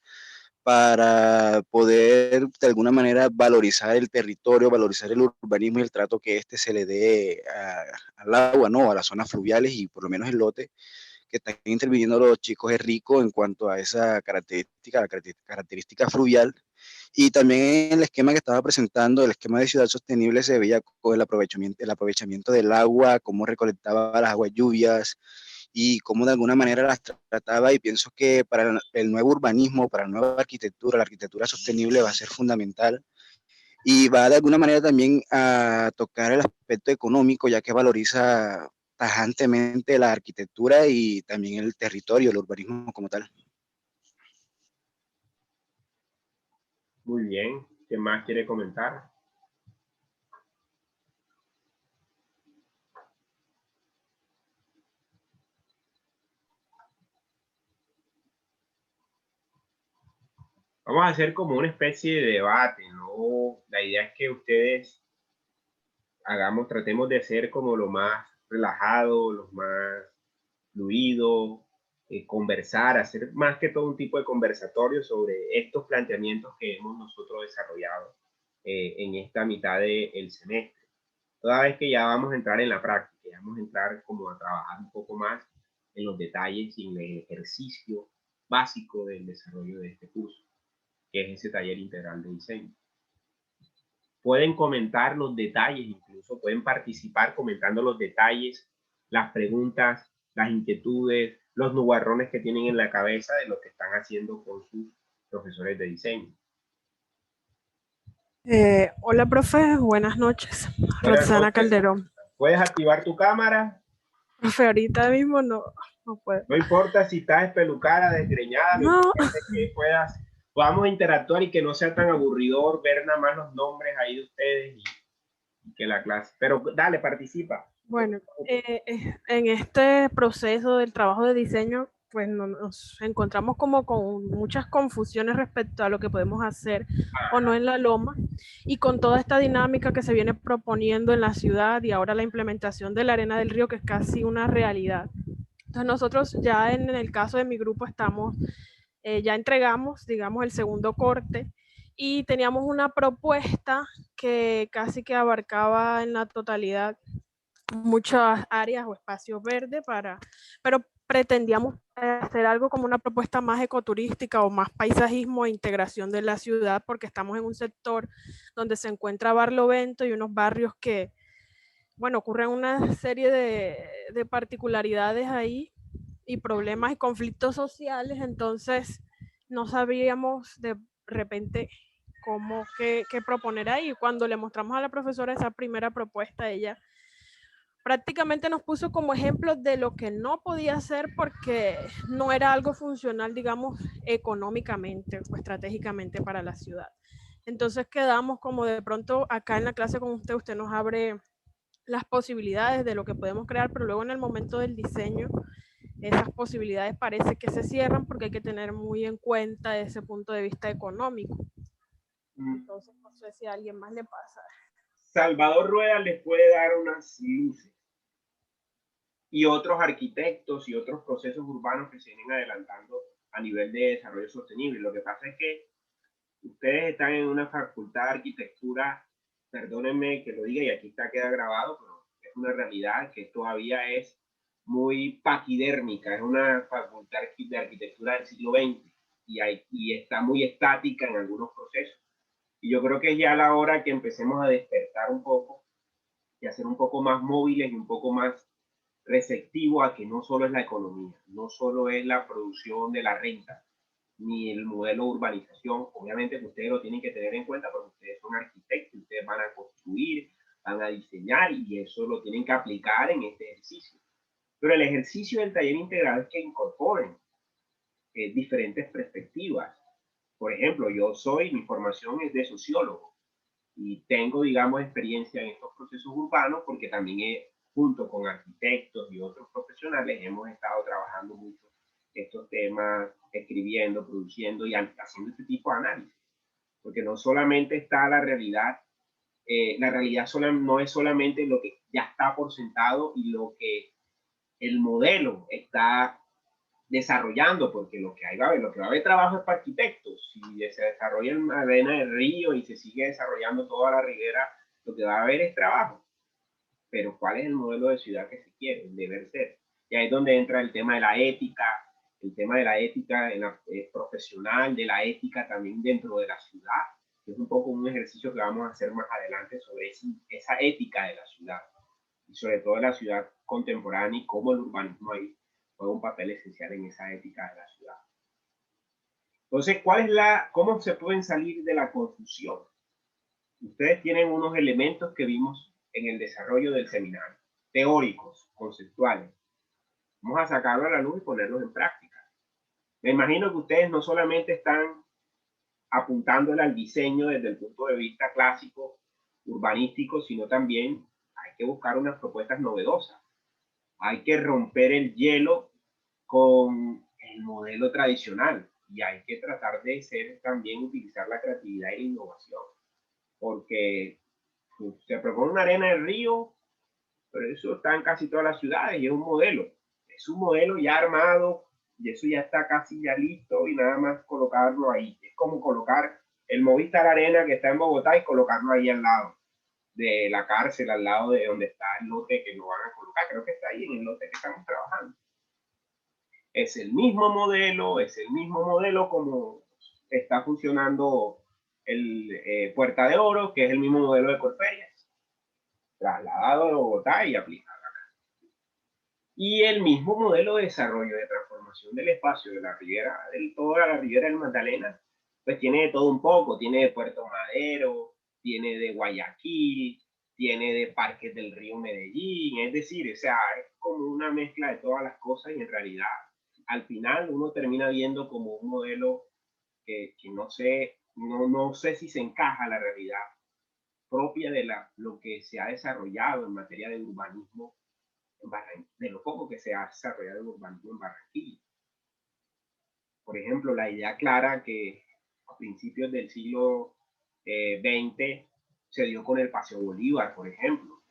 para poder de alguna manera valorizar el territorio, valorizar el urbanismo y el trato que éste se le dé al agua, ¿no? A las zonas fluviales y por lo menos el lote que están interviniendo los chicos es rico en cuanto a esa característica, la característica fluvial. Y también el esquema que estaba presentando, el esquema de ciudad sostenible, se veía con el aprovechamiento del agua, cómo recolectaba las aguas lluvias y cómo de alguna manera las trataba. Y pienso que para el nuevo urbanismo, para la nueva arquitectura, la arquitectura sostenible va a ser fundamental y va de alguna manera también a tocar el aspecto económico, ya que valoriza tajantemente la arquitectura y también el territorio, el urbanismo como tal. Muy bien, ¿qué más quiere comentar? Vamos a hacer como una especie de debate, ¿no? La idea es que ustedes tratemos de ser como lo más relajado, lo más fluido, conversar, hacer más que todo un tipo de conversatorio sobre estos planteamientos que hemos nosotros desarrollado en esta mitad del semestre. Toda vez que ya vamos a entrar en la práctica, ya vamos a entrar como a trabajar un poco más en los detalles y en el ejercicio básico del desarrollo de este curso, que es ese taller integral de diseño. Pueden comentar los detalles, incluso pueden participar comentando los detalles, las preguntas, las inquietudes, los nubarrones que tienen en la cabeza de lo que están haciendo con sus profesores de diseño. Hola, profe, buenas noches. Buenas Roxana noches. Calderón. ¿Puedes activar tu cámara? Profe, ahorita mismo no puedo. No importa si estás espelucada, desgreñada, lo No. importante es que podamos interactuar y que no sea tan aburridor ver nada más los nombres ahí de ustedes y que la clase. Pero dale, participa. Bueno, en este proceso del trabajo de diseño, pues nos encontramos como con muchas confusiones respecto a lo que podemos hacer o no en la loma, y con toda esta dinámica que se viene proponiendo en la ciudad y ahora la implementación de la arena del río, que es casi una realidad. Entonces nosotros ya en el caso de mi grupo ya entregamos, digamos, el segundo corte y teníamos una propuesta que casi que abarcaba en la totalidad muchas áreas o espacios verdes pero pretendíamos hacer algo como una propuesta más ecoturística o más paisajismo e integración de la ciudad, porque estamos en un sector donde se encuentra Barlovento y unos barrios que, bueno, ocurren una serie de particularidades ahí y problemas y conflictos sociales. Entonces no sabíamos de repente qué proponer ahí. Cuando le mostramos a la profesora esa primera propuesta, ella prácticamente nos puso como ejemplo de lo que no podía hacer porque no era algo funcional, digamos, económicamente o estratégicamente para la ciudad. Entonces quedamos como de pronto acá en la clase con usted nos abre las posibilidades de lo que podemos crear, pero luego en el momento del diseño esas posibilidades parece que se cierran porque hay que tener muy en cuenta ese punto de vista económico. Entonces no sé si a alguien más le pasa. Salvador Rueda les puede dar unas luces y otros arquitectos y otros procesos urbanos que se vienen adelantando a nivel de desarrollo sostenible. Lo que pasa es que ustedes están en una facultad de arquitectura, perdónenme que lo diga y aquí está, queda grabado, pero es una realidad que todavía es muy paquidérmica, es una facultad de arquitectura del siglo XX y está muy estática en algunos procesos. Y yo creo que es ya la hora que empecemos a despertar un poco y a ser un poco más móviles y un poco más receptivos a que no solo es la economía, no solo es la producción de la renta, ni el modelo de urbanización. Obviamente que ustedes lo tienen que tener en cuenta porque ustedes son arquitectos, ustedes van a construir, van a diseñar y eso lo tienen que aplicar en este ejercicio. Pero el ejercicio del taller integral es que incorporen diferentes perspectivas. Por ejemplo, mi formación es de sociólogo y tengo, digamos, experiencia en estos procesos urbanos porque también junto con arquitectos y otros profesionales hemos estado trabajando mucho estos temas, escribiendo, produciendo y haciendo este tipo de análisis. Porque no solamente está la realidad no es solamente lo que ya está por sentado y lo que el modelo está desarrollando, porque lo que va a haber trabajo es para arquitectos. Si se desarrolla en Arena del Río y se sigue desarrollando toda la ribera, lo que va a haber es trabajo. Pero ¿cuál es el modelo de ciudad que se quiere? El deber ser. Y ahí es donde entra el tema de la ética, profesional, de la ética también dentro de la ciudad. Es un poco un ejercicio que vamos a hacer más adelante sobre esa ética de la ciudad. Y sobre todo de la ciudad contemporánea y cómo el urbanismo ahí juega un papel esencial en esa ética de la ciudad. Entonces, ¿cómo se pueden salir de la confusión? Ustedes tienen unos elementos que vimos en el desarrollo del seminario, teóricos, conceptuales. Vamos a sacarlo a la luz y ponerlos en práctica. Me imagino que ustedes no solamente están apuntándole al diseño desde el punto de vista clásico, urbanístico, sino también hay que buscar unas propuestas novedosas. Hay que romper el hielo con el modelo tradicional y hay que tratar de también utilizar la creatividad y la innovación. Porque se propone una arena del río, pero eso está en casi todas las ciudades y es un modelo. Es un modelo ya armado y eso ya está casi ya listo y nada más colocarlo ahí. Es como colocar el Movistar Arena que está en Bogotá y colocarlo ahí al lado de la cárcel, al lado de donde está el lote que lo van a colocar. Creo que está ahí en el lote que estamos trabajando. Es el mismo modelo como está funcionando el Puerta de Oro, que es el mismo modelo de Corferias, trasladado de Bogotá y aplicado acá. Y el mismo modelo de desarrollo, de transformación del espacio de la ribera, toda la ribera del Magdalena, pues tiene de todo un poco, tiene de Puerto Madero, tiene de Guayaquil, tiene de Parques del Río Medellín, es decir, o sea, es como una mezcla de todas las cosas y en realidad al final uno termina viendo como un modelo que no sé si se encaja a la realidad propia de lo que se ha desarrollado en materia de urbanismo de lo poco que se ha desarrollado en urbanismo en Barranquilla. Por ejemplo, la idea clara que a principios del siglo XX se dio con el Paseo Bolívar, por ejemplo,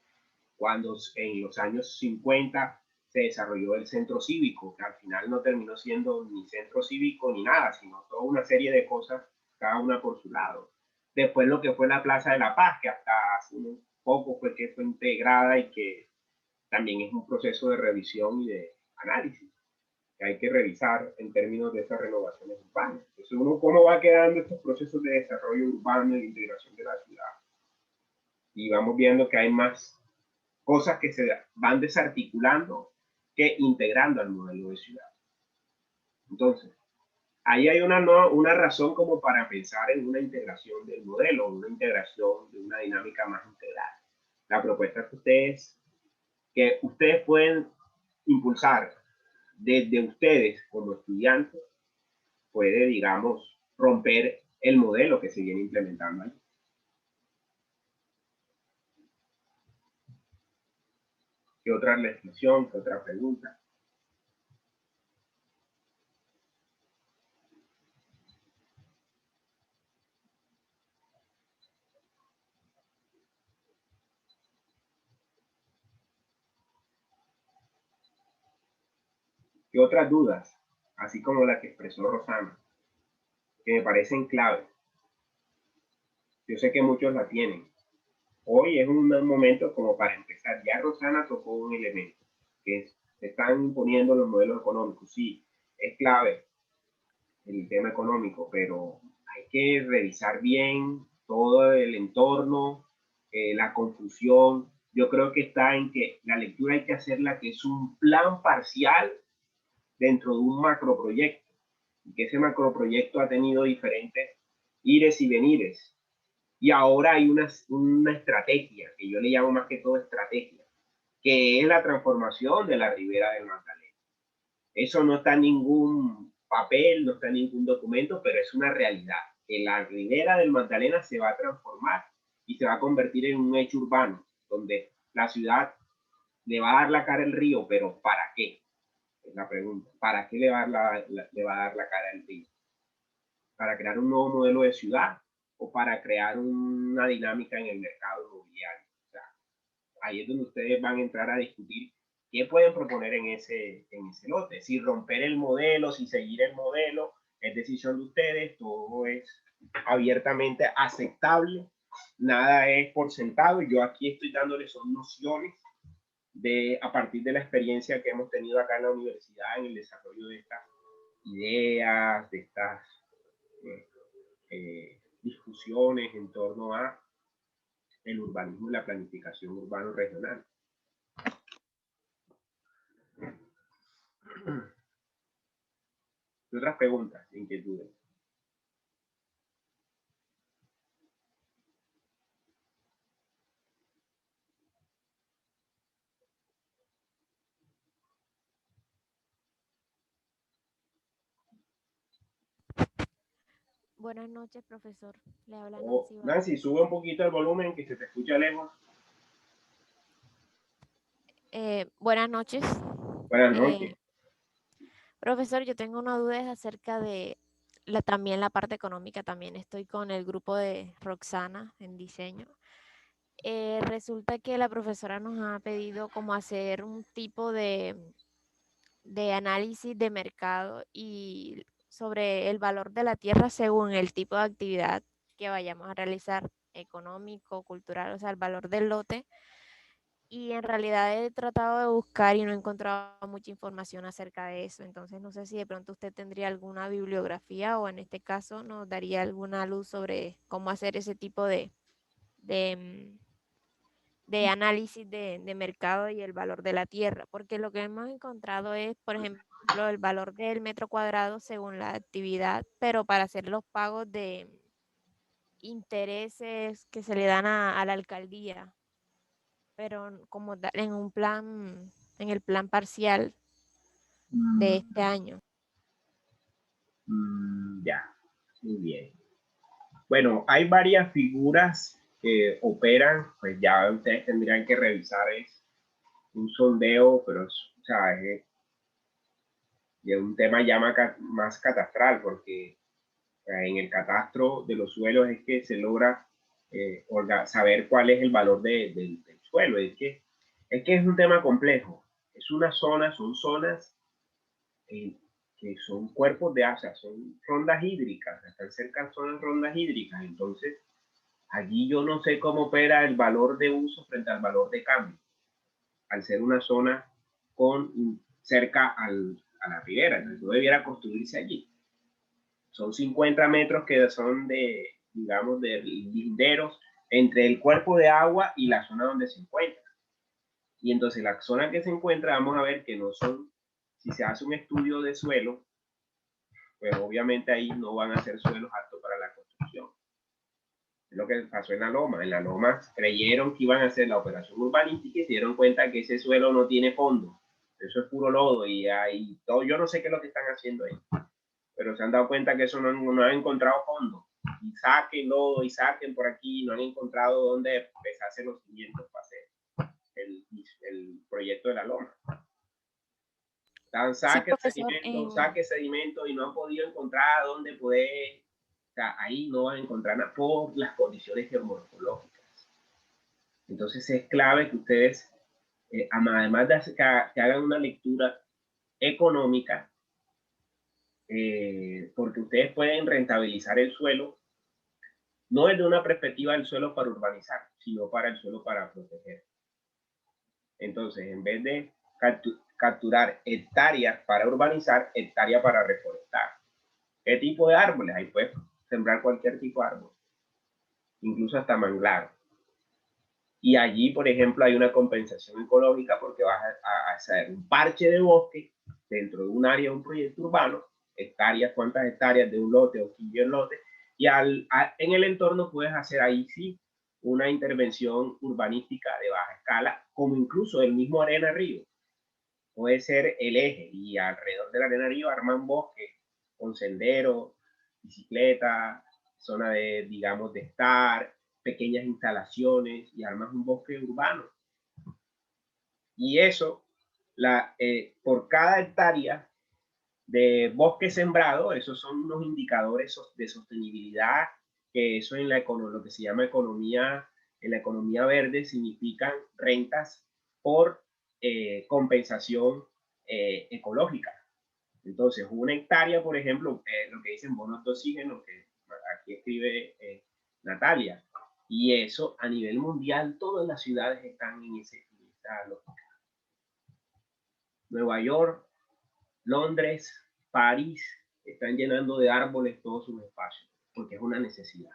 cuando en los años 50 se desarrolló el centro cívico, que al final no terminó siendo ni centro cívico ni nada, sino toda una serie de cosas, cada una por su lado. Después lo que fue la Plaza de la Paz, que hasta hace un poco fue que fue integrada y que también es un proceso de revisión y de análisis que hay que revisar en términos de esas renovaciones urbanas. Entonces, cómo va quedando estos procesos de desarrollo urbano y de integración de la ciudad. Y vamos viendo que hay más cosas que se van desarticulando que integrando al modelo de ciudad. Entonces, ahí hay una razón como para pensar en una integración del modelo, una integración de una dinámica más integral. La propuesta que ustedes pueden impulsar desde ustedes como estudiantes puede, digamos, romper el modelo que se viene implementando ahí. ¿Qué otra reflexión? ¿Qué otra pregunta? ¿Qué otras dudas? Así como la que expresó Rosana, que me parecen claves. Yo sé que muchos la tienen. Hoy es un momento como para empezar. Ya Rosana tocó un elemento, que es Se están imponiendo los modelos económicos, sí, es clave el tema económico, pero hay que revisar bien todo el entorno, la confusión. Yo creo que está en que la lectura hay que hacerla que es un plan parcial dentro de un macroproyecto, y que ese macroproyecto ha tenido diferentes ires y venires. Y ahora hay una estrategia, que yo le llamo más que todo estrategia, que es la transformación de la Ribera del Magdalena. Eso no está en ningún papel, no está en ningún documento, pero es una realidad, que la Ribera del Magdalena se va a transformar y se va a convertir en un hecho urbano, donde la ciudad le va a dar la cara al río, pero ¿para qué? Es la pregunta. ¿Para qué le va a dar la cara al río? ¿Para crear un nuevo modelo de ciudad o para crear una dinámica en el mercado inmobiliario? O sea, ahí es donde ustedes van a entrar a discutir qué pueden proponer en ese lote. Si romper el modelo, si seguir el modelo, es decisión de ustedes, todo es abiertamente aceptable, nada es por sentado. Yo aquí estoy dándoles son nociones a partir de la experiencia que hemos tenido acá en la universidad en el desarrollo de estas ideas, de estas discusiones en torno a el urbanismo y la planificación urbano regional. Otras preguntas, inquietudes. Buenas noches, profesor. Le habla Oh, Nancy. Nancy, sube un poquito el volumen que se te escucha lejos. Buenas noches. Buenas noches. Profesor, yo tengo una duda acerca de también la parte económica. También estoy con el grupo de Roxana en diseño. Resulta que la profesora nos ha pedido como hacer un tipo de análisis de mercado y sobre el valor de la tierra según el tipo de actividad que vayamos a realizar, económico, cultural, o sea, el valor del lote. Y en realidad he tratado de buscar y no he encontrado mucha información acerca de eso. Entonces no sé si de pronto usted tendría alguna bibliografía o en este caso nos daría alguna luz sobre cómo hacer ese tipo de, de análisis de mercado y el valor de la tierra. Porque lo que hemos encontrado es, por ejemplo, el valor del metro cuadrado según la actividad, pero para hacer los pagos de intereses que se le dan a la alcaldía, pero como en un plan, en el plan parcial de este año. Ya, muy bien. Bueno, hay varias figuras que operan, pues ya ustedes tendrían que revisar es un sondeo, pero o sea, es un tema ya más catastral, porque en el catastro de los suelos es que se logra saber cuál es el valor del suelo. Es que es un tema complejo. Es una zona, son zonas que son cuerpos de agua, son rondas hídricas, están cerca son rondas hídricas. Entonces, allí yo no sé cómo opera el valor de uso frente al valor de cambio, al ser una zona cerca a la ribera. Entonces, no debiera construirse allí. Son 50 metros que son digamos, de linderos entre el cuerpo de agua y la zona donde se encuentra. Y entonces la zona que se encuentra, vamos a ver que no son, si se hace un estudio de suelo, pues obviamente ahí no van a ser suelos aptos para la construcción. Es lo que pasó en la Loma. En la Loma creyeron que iban a hacer la operación urbanística y se dieron cuenta que ese suelo no tiene fondo. Eso es puro lodo y hay todo. Yo no sé qué es lo que están haciendo ahí, pero se han dado cuenta que eso no han encontrado fondo. Y saquen lodo y saquen por aquí, no han encontrado dónde empezarse los cimientos para hacer el proyecto de la Loma. Saque sedimento y no han podido encontrar dónde poder, o sea, ahí no van a encontrar nada por las condiciones geomorfológicas. Entonces es clave que ustedes, además de que hagan una lectura económica, porque ustedes pueden rentabilizar el suelo, no desde una perspectiva del suelo para urbanizar, sino para el suelo para proteger. Entonces, en vez de capturar hectáreas para urbanizar, hectáreas para reforestar. ¿Qué tipo de árboles? Ahí puedes sembrar cualquier tipo de árbol, incluso hasta manglar. Y allí, por ejemplo, hay una compensación ecológica porque vas a hacer un parche de bosque dentro de un área, un proyecto urbano, hectáreas, cuántas hectáreas de un lote o 15 lotes, y en el entorno puedes hacer ahí sí una intervención urbanística de baja escala, como incluso el mismo Arena Río. Puede ser el eje y alrededor de la Arena Río arman bosque con senderos, bicicleta, zona de, digamos, de estar, pequeñas instalaciones y armas un bosque urbano. Y eso, por cada hectárea de bosque sembrado, esos son unos indicadores de sostenibilidad, que eso en lo que se llama economía, en la economía verde significan rentas por compensación ecológica. Entonces, una hectárea, por ejemplo, lo que dicen bonos de oxígeno, que aquí escribe Natalia, y eso a nivel mundial, todas las ciudades están en esa lógica. Nueva York, Londres, París, están llenando de árboles todos sus espacios, porque es una necesidad.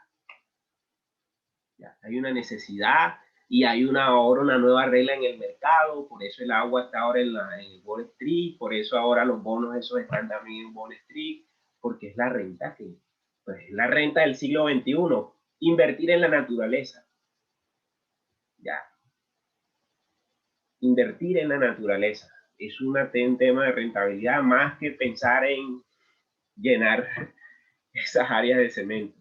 Ya, hay una necesidad y hay ahora una nueva regla en el mercado, por eso el agua está ahora en el Wall Street, por eso ahora los bonos esos están también en Wall Street, porque es la renta pues es la renta del siglo XXI, invertir en la naturaleza. Ya. Invertir en la naturaleza es un tema de rentabilidad más que pensar en llenar esas áreas de cemento.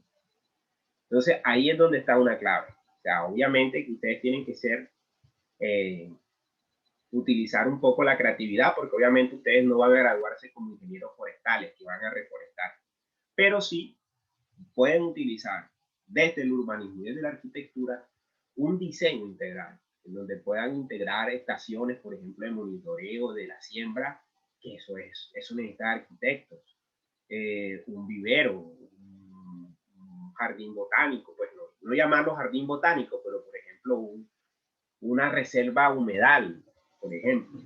Entonces ahí es donde está una clave. O sea, obviamente que ustedes tienen que utilizar un poco la creatividad, porque obviamente ustedes no van a graduarse como ingenieros forestales que van a reforestar, pero sí pueden utilizar desde el urbanismo y desde la arquitectura un diseño integral, en donde puedan integrar estaciones, por ejemplo, de monitoreo de la siembra, que eso necesita arquitectos, un vivero, un jardín botánico, pues no llamarlo jardín botánico, pero por ejemplo una reserva humedal, por ejemplo.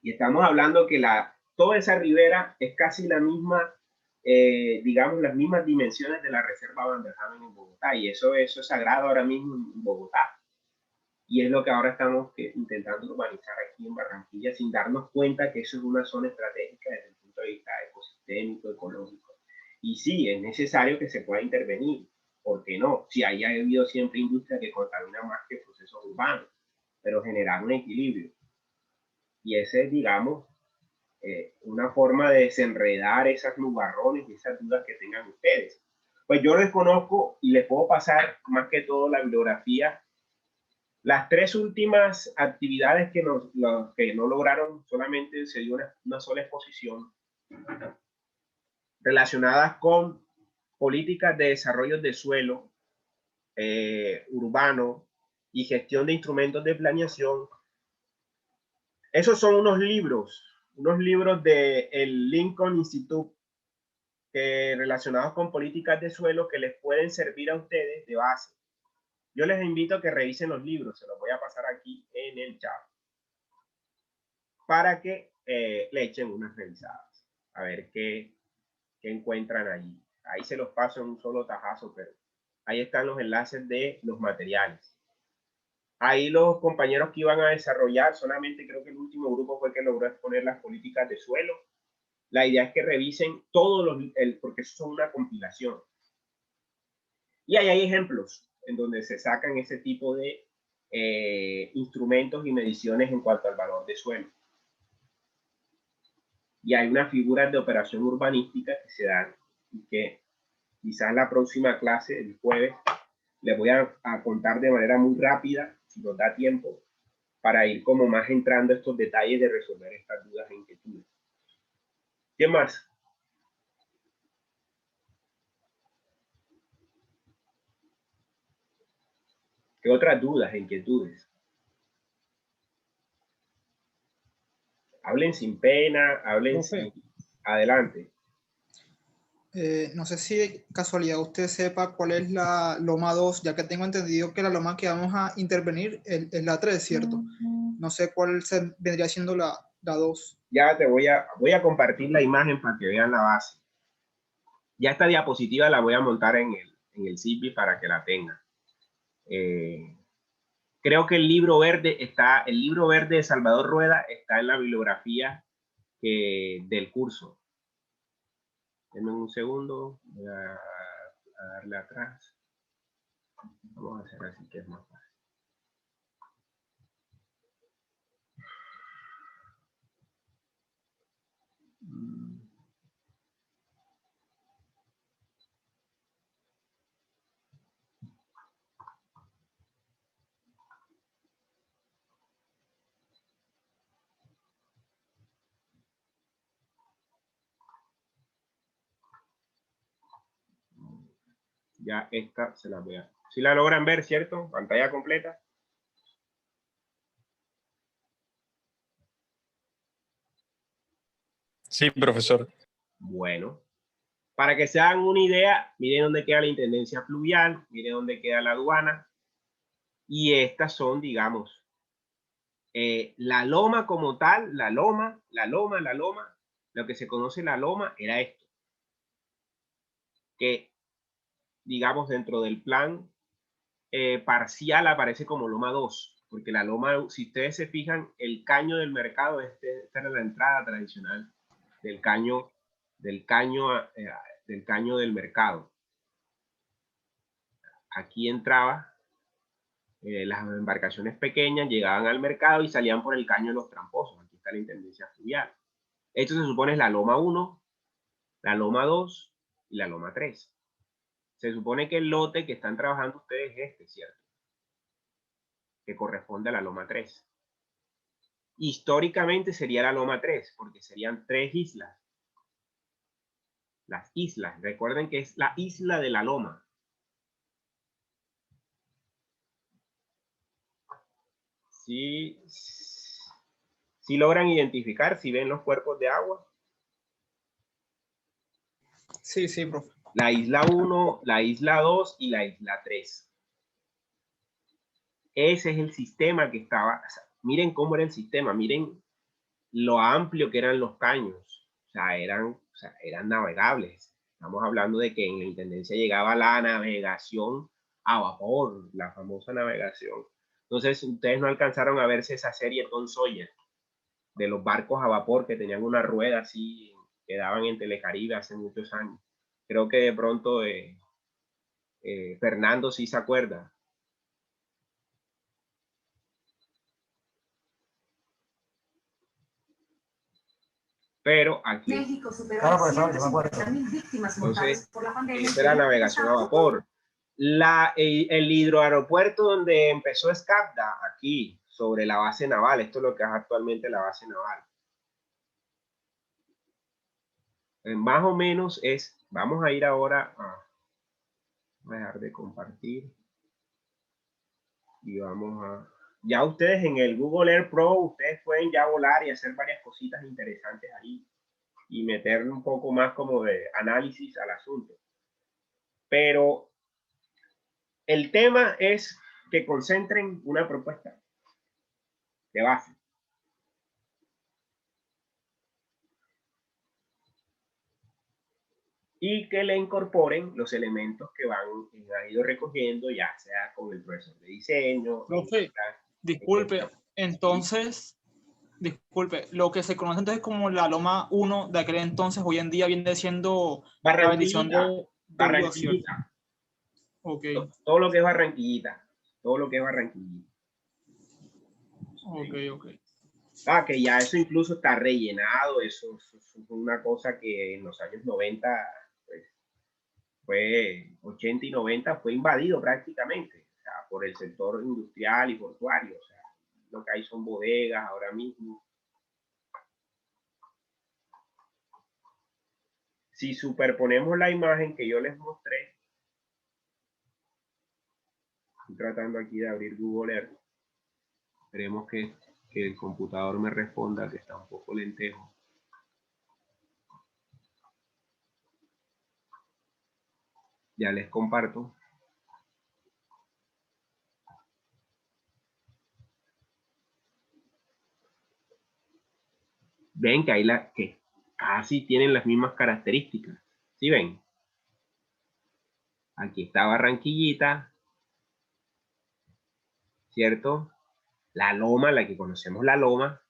Y estamos hablando que toda esa ribera es casi la misma, digamos, las mismas dimensiones de la reserva Van der Hamen en Bogotá, y eso es sagrado ahora mismo en Bogotá. Y es lo que ahora estamos intentando urbanizar aquí en Barranquilla, sin darnos cuenta que eso es una zona estratégica desde el punto de vista ecosistémico, ecológico. Y sí, es necesario que se pueda intervenir. ¿Por qué no? Si ahí ha habido siempre industria que contamina más que procesos urbanos, pero generar un equilibrio. Y ese es, digamos, una forma de desenredar esas nubarrones y esas dudas que tengan ustedes. Pues yo desconozco y les puedo pasar más que todo la bibliografía. Las tres últimas actividades que no lograron, solamente se dio una sola exposición relacionadas con políticas de desarrollo de suelo urbano y gestión de instrumentos de planeación. Esos son unos libros del Lincoln Institute relacionados con políticas de suelo que les pueden servir a ustedes de base. Yo les invito a que revisen los libros, se los voy a pasar aquí en el chat, para que le echen unas revisadas, a ver qué encuentran allí. Ahí se los paso en un solo tajazo, pero ahí están los enlaces de los materiales. Ahí los compañeros que iban a desarrollar, solamente creo que el último grupo fue el que logró exponer las políticas de suelo. La idea es que revisen todos porque eso es una compilación. Y ahí hay ejemplos en donde se sacan ese tipo de instrumentos y mediciones en cuanto al valor de suelo. Y hay unas figuras de operación urbanística que se dan y que quizás la próxima clase, el jueves, les voy a contar de manera muy rápida, si nos da tiempo, para ir como más entrando a estos detalles de resolver estas dudas e inquietudes. ¿Qué más? ¿Qué otras dudas e inquietudes? Hablen sin pena, hablen sin... Adelante. No sé si de casualidad usted sepa cuál es la loma 2, ya que tengo entendido que la loma que vamos a intervenir es la 3, ¿cierto? No sé cuál vendría siendo la 2. Ya te voy a compartir la imagen para que vean la base. Ya esta diapositiva la voy a montar en el CIPI para que la tengan. Creo que el libro verde de Salvador Rueda está en la bibliografía del curso. Denme un segundo, voy a darle atrás. Vamos a hacer así que es más fácil. Ya esta se la voy a... Si la logran ver, ¿cierto? Pantalla completa. Sí, profesor. Bueno, para que se hagan una idea, miren dónde queda la intendencia fluvial, miren dónde queda la aduana. Y estas son, digamos, la loma como tal, la loma, lo que se conoce la loma era esto. Que, digamos, dentro del plan parcial aparece como loma 2, porque la loma, si ustedes se fijan, el caño del mercado, esta era la entrada tradicional del caño del mercado. Aquí entraba, las embarcaciones pequeñas llegaban al mercado y salían por el caño de los tramposos. Aquí está la intendencia fluvial. Esto se supone es la loma 1, la loma 2 y la loma 3. Se supone que el lote que están trabajando ustedes es este, ¿cierto? Que corresponde a la loma 3. Históricamente sería la loma 3, porque serían 3 islas. Las islas, recuerden que es la isla de la loma. Si logran identificar, si ven los cuerpos de agua. Sí, sí, profe. La isla 1, la isla 2 y la isla 3. Ese es el sistema que estaba. O sea, miren cómo era el sistema, miren lo amplio que eran los caños. O sea, eran navegables. Estamos hablando de que en la intendencia llegaba la navegación a vapor, la famosa navegación. Entonces, ustedes no alcanzaron a verse esa serie Tom Sawyer de los barcos a vapor que tenían una rueda así, que daban en Telecaribe hace muchos años. Creo que de pronto Fernando sí se acuerda. Pero aquí... México superó claro, profesor, yo me acuerdo. Entonces, esa era la navegación a vapor. El hidroaeropuerto donde empezó Escabda, aquí, sobre la base naval. Esto es lo que es actualmente la base naval. Más o menos es... Vamos a ir ahora a... Voy a dejar de compartir. Y vamos a... Ya ustedes en el Google Earth Pro, ustedes pueden ya volar y hacer varias cositas interesantes ahí. Y meterle un poco más como de análisis al asunto. Pero el tema es que concentren una propuesta de base. Y que le incorporen los elementos que han ido recogiendo, ya sea con el profesor de diseño. Profe, disculpe, entonces, disculpe, lo que se conoce entonces como la Loma 1 de aquel entonces, hoy en día viene siendo la bendición de Barranquillita. Ok. Todo lo que es Barranquillita. Todo lo que es Barranquillita. Ok, ok. Ah, que ya eso incluso está rellenado. Eso fue una cosa que en los años 90, pues, fue 80 y 90, fue invadido prácticamente, o sea, por el sector industrial y portuario. O sea, lo que hay son bodegas ahora mismo. Si superponemos la imagen que yo les mostré, estoy tratando aquí de abrir Google Earth, esperemos que el computador me responda, que está un poco lentejo. Ya les comparto. ven que que casi tienen las mismas características. ¿Sí ven? Aquí está Barranquillita, ¿cierto? La Loma, la que conocemos la Loma,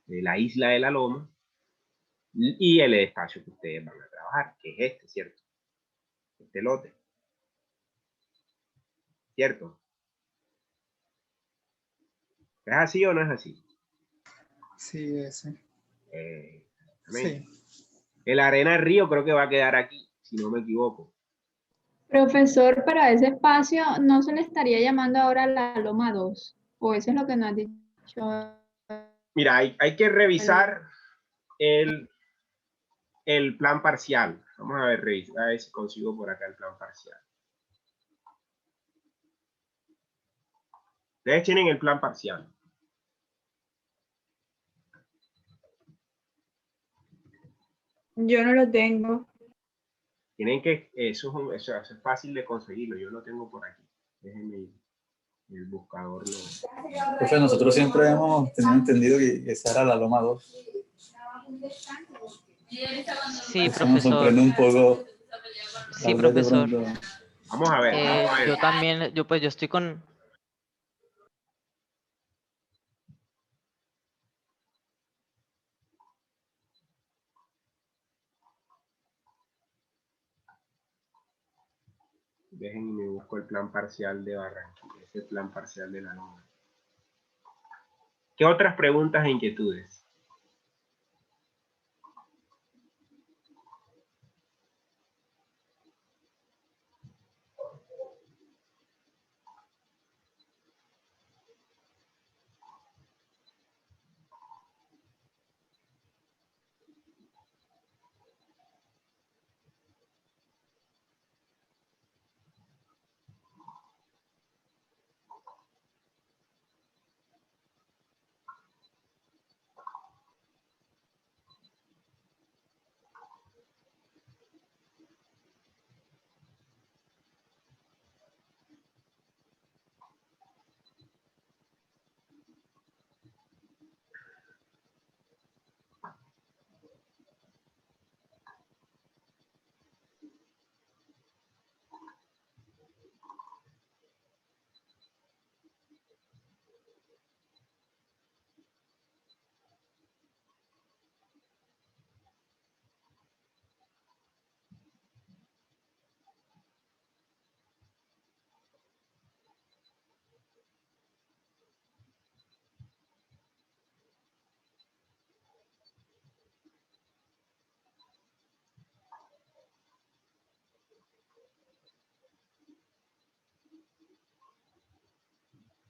de la isla de la Loma, y el espacio que ustedes van a trabajar, que es este, ¿cierto? Este lote. ¿Cierto? ¿Es así o no es así? Sí, ese. Sí. Sí. El Arena Río creo que va a quedar aquí, si no me equivoco. Profesor, para ese espacio no se le estaría llamando ahora la Loma 2, o eso es lo que nos has dicho. Mira, hay que revisar el plan parcial. Vamos a ver si consigo por acá el plan parcial. Ustedes tienen el plan parcial. Yo no lo tengo. Tienen que, eso es fácil de conseguirlo. Yo lo tengo por aquí. Déjenme el buscador. Profe, nosotros siempre hemos tenido entendido que esa era la Loma 2. Sí, Eso profesor. nos sorprende un poco. Sí, profesor. Vamos a ver. Yo también, yo estoy con... Déjenme busco el plan parcial de Barranquilla. Ese plan parcial de la Loma. ¿Qué otras preguntas e inquietudes?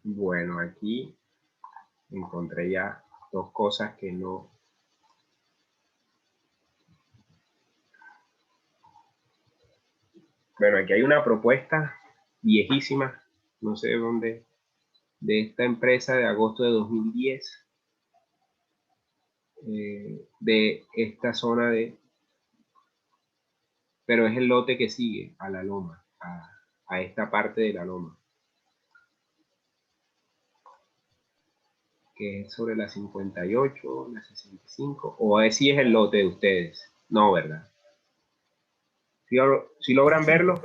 Bueno, aquí encontré ya dos cosas que no. Bueno, aquí hay una propuesta viejísima, no sé de dónde, de esta empresa de agosto de 2010, de esta zona pero es el lote que sigue a la Loma, a esta parte de la Loma, que es sobre la 58, la 65, o si es el lote de ustedes. No, ¿verdad? Si logran verlo.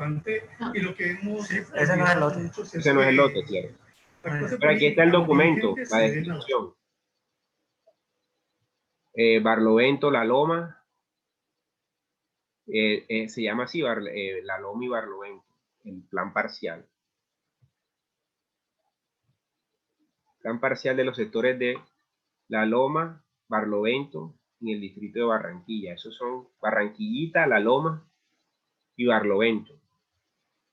Y lo que hemos Ese no es el lote. Ese no es el lote, ¿cierto? Pero aquí está el documento, la descripción. Barlovento, La Loma, se llama así, La Loma y Barlovento, el plan parcial. Plan parcial de los sectores de La Loma, Barlovento, en el distrito de Barranquilla. Esos son Barranquillita, La Loma y Barlovento,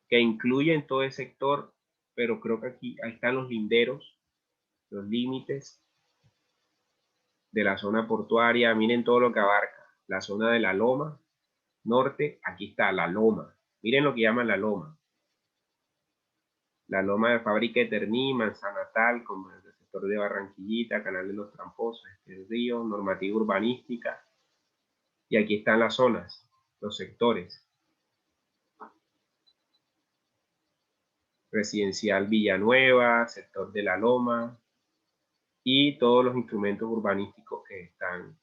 que incluyen todo el sector, pero creo que aquí ahí están los linderos, los límites de la zona portuaria. Miren todo lo que abarca. La zona de La Loma Norte, aquí está La Loma. Miren lo que llaman La Loma. La Loma de Fábrica de Terní, Manzanatal, como el sector de Barranquillita, Canal de los Tramposos, el río, normativa urbanística. Y aquí están las zonas, los sectores. Residencial Villanueva, sector de La Loma y todos los instrumentos urbanísticos que están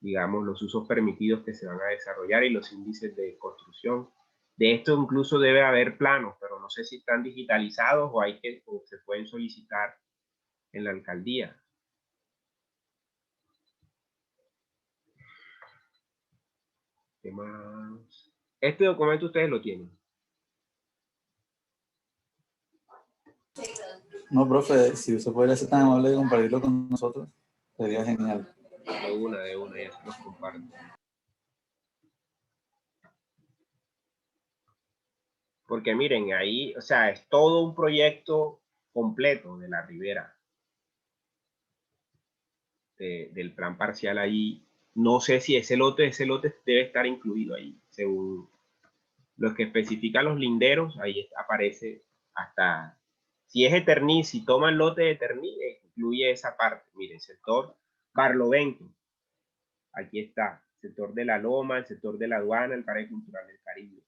digamos, los usos permitidos que se van a desarrollar y los índices de construcción. De esto incluso debe haber planos, pero no sé si están digitalizados o o se pueden solicitar en la alcaldía. ¿Qué más? Este documento ustedes lo tienen. No, profe, si usted podría ser tan amable de compartirlo con nosotros, sería genial. De una, ya se los comparto. Porque miren, ahí, o sea, es todo un proyecto completo de la ribera. Del plan parcial ahí. No sé si ese lote debe estar incluido ahí, según los que especifican los linderos, ahí aparece hasta, si es Eterní, si toma el lote de Eterní, incluye esa parte. Miren, sector Barlovento, aquí está, sector de la Loma, el sector de la aduana, el Parque Cultural del Caribe.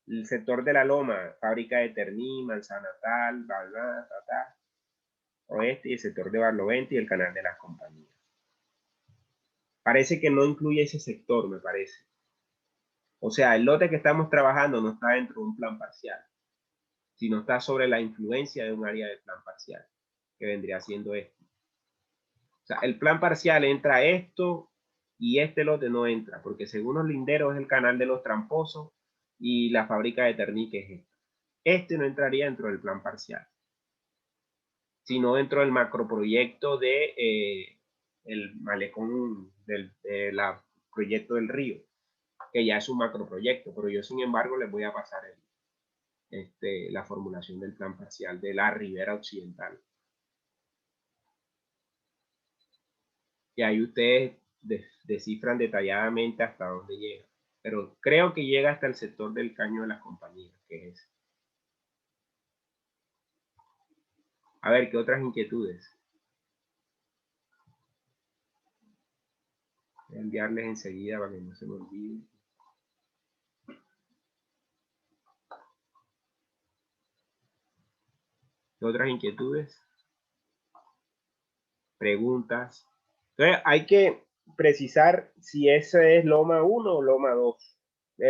El sector de la Loma, fábrica de Eterní, Manzana Tal, Balná, Oeste, y el sector de Barlovento y el canal de las compañías. Parece que no incluye ese sector, me parece. O sea, el lote que estamos trabajando no está dentro de un plan parcial, sino está sobre la influencia de un área de plan parcial, que vendría siendo esto. O sea, el plan parcial entra esto y este lote no entra, porque según los linderos es el canal de los Tramposos y la fábrica de Terní, que es esta. Este no entraría dentro del plan parcial, sino dentro del macroproyecto de el malecón del proyecto del río, que ya es un macroproyecto, pero yo sin embargo les voy a pasar la formulación del plan parcial de la ribera occidental. Y ahí ustedes descifran detalladamente hasta dónde llega. Pero creo que llega hasta el sector del caño de las compañías, que es ese. A ver, ¿qué otras inquietudes? Voy a enviarles enseguida para que no se me olvide. ¿Qué otras inquietudes? Preguntas. Entonces, hay que precisar si ese es Loma 1 o Loma 2.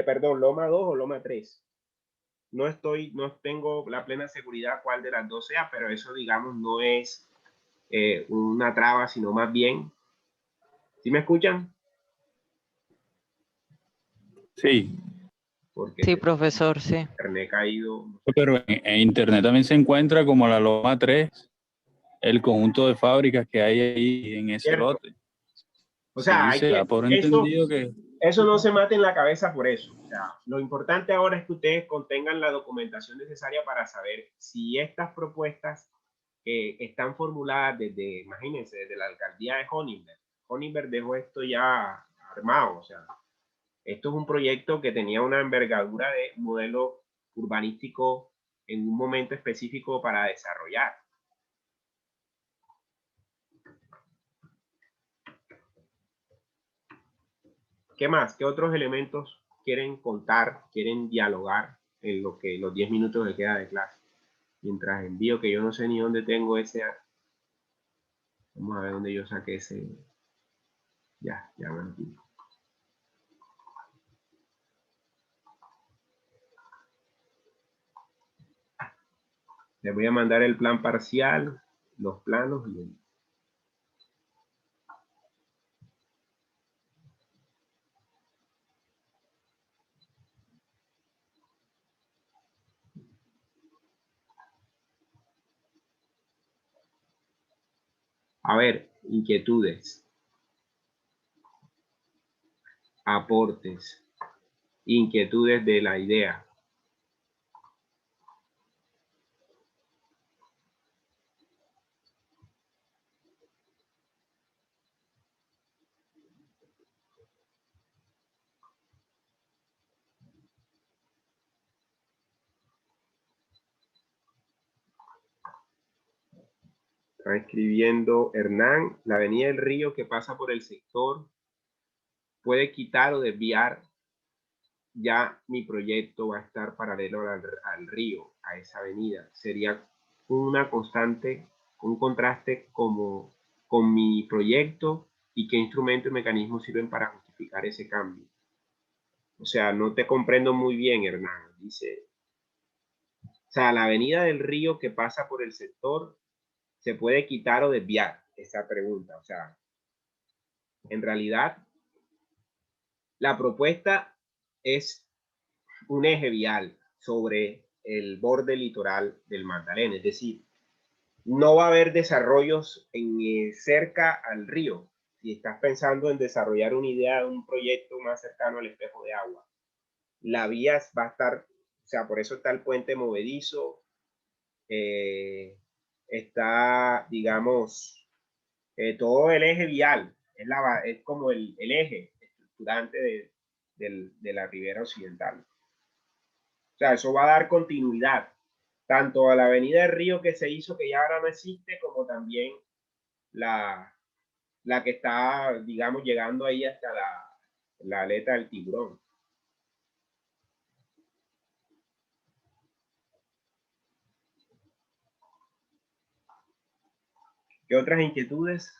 Perdón, Loma 2 o Loma 3. No tengo la plena seguridad cuál de las dos sea, pero eso, digamos, no es una traba, sino más bien. ¿Sí me escuchan? Sí. Porque Sí, profesor, sí. Internet caído. Pero en Internet también se encuentra como la Loma 3, el conjunto de fábricas que hay ahí en ese ¿Cierto? lote. O sea, sí, se da por entendido que... Eso no se mate en la cabeza por eso. O sea, lo importante ahora es que ustedes contengan la documentación necesaria para saber si estas propuestas están formuladas desde, imagínense, desde la alcaldía de Honingberg. Honingberg dejó esto ya armado. O sea, esto es un proyecto que tenía una envergadura de modelo urbanístico en un momento específico para desarrollar. ¿Qué más? ¿Qué otros elementos quieren contar, quieren dialogar en los 10 minutos que queda de clase? Mientras envío, que yo no sé ni dónde tengo ese. Vamos a ver dónde yo saqué ese. Ya me lo quito. Les voy a mandar el plan parcial, los planos y el... A ver, inquietudes, aportes, inquietudes de la idea. Está escribiendo Hernán, la avenida del río que pasa por el sector puede quitar o desviar. Ya mi proyecto va a estar paralelo al río, a esa avenida. Sería una constante, un contraste como con mi proyecto ¿Y qué instrumentos y mecanismos sirven para justificar ese cambio? O sea, no te comprendo muy bien, Hernán. Dice, o sea, la avenida del río que pasa por el sector se puede quitar o desviar. Esa pregunta. O sea, en realidad, la propuesta es un eje vial sobre el borde litoral del Magdalena. Es decir, no va a haber desarrollos cerca al río. Si estás pensando en desarrollar una idea de un proyecto más cercano al espejo de agua, la vía va a estar, o sea, por eso está el puente movedizo, está, digamos, todo el eje vial, es como el eje estructurante de la ribera occidental. O sea, eso va a dar continuidad tanto a la avenida del río que se hizo, que ya ahora no existe, como también la que está, digamos, llegando ahí hasta la aleta del Tiburón. ¿Qué otras inquietudes?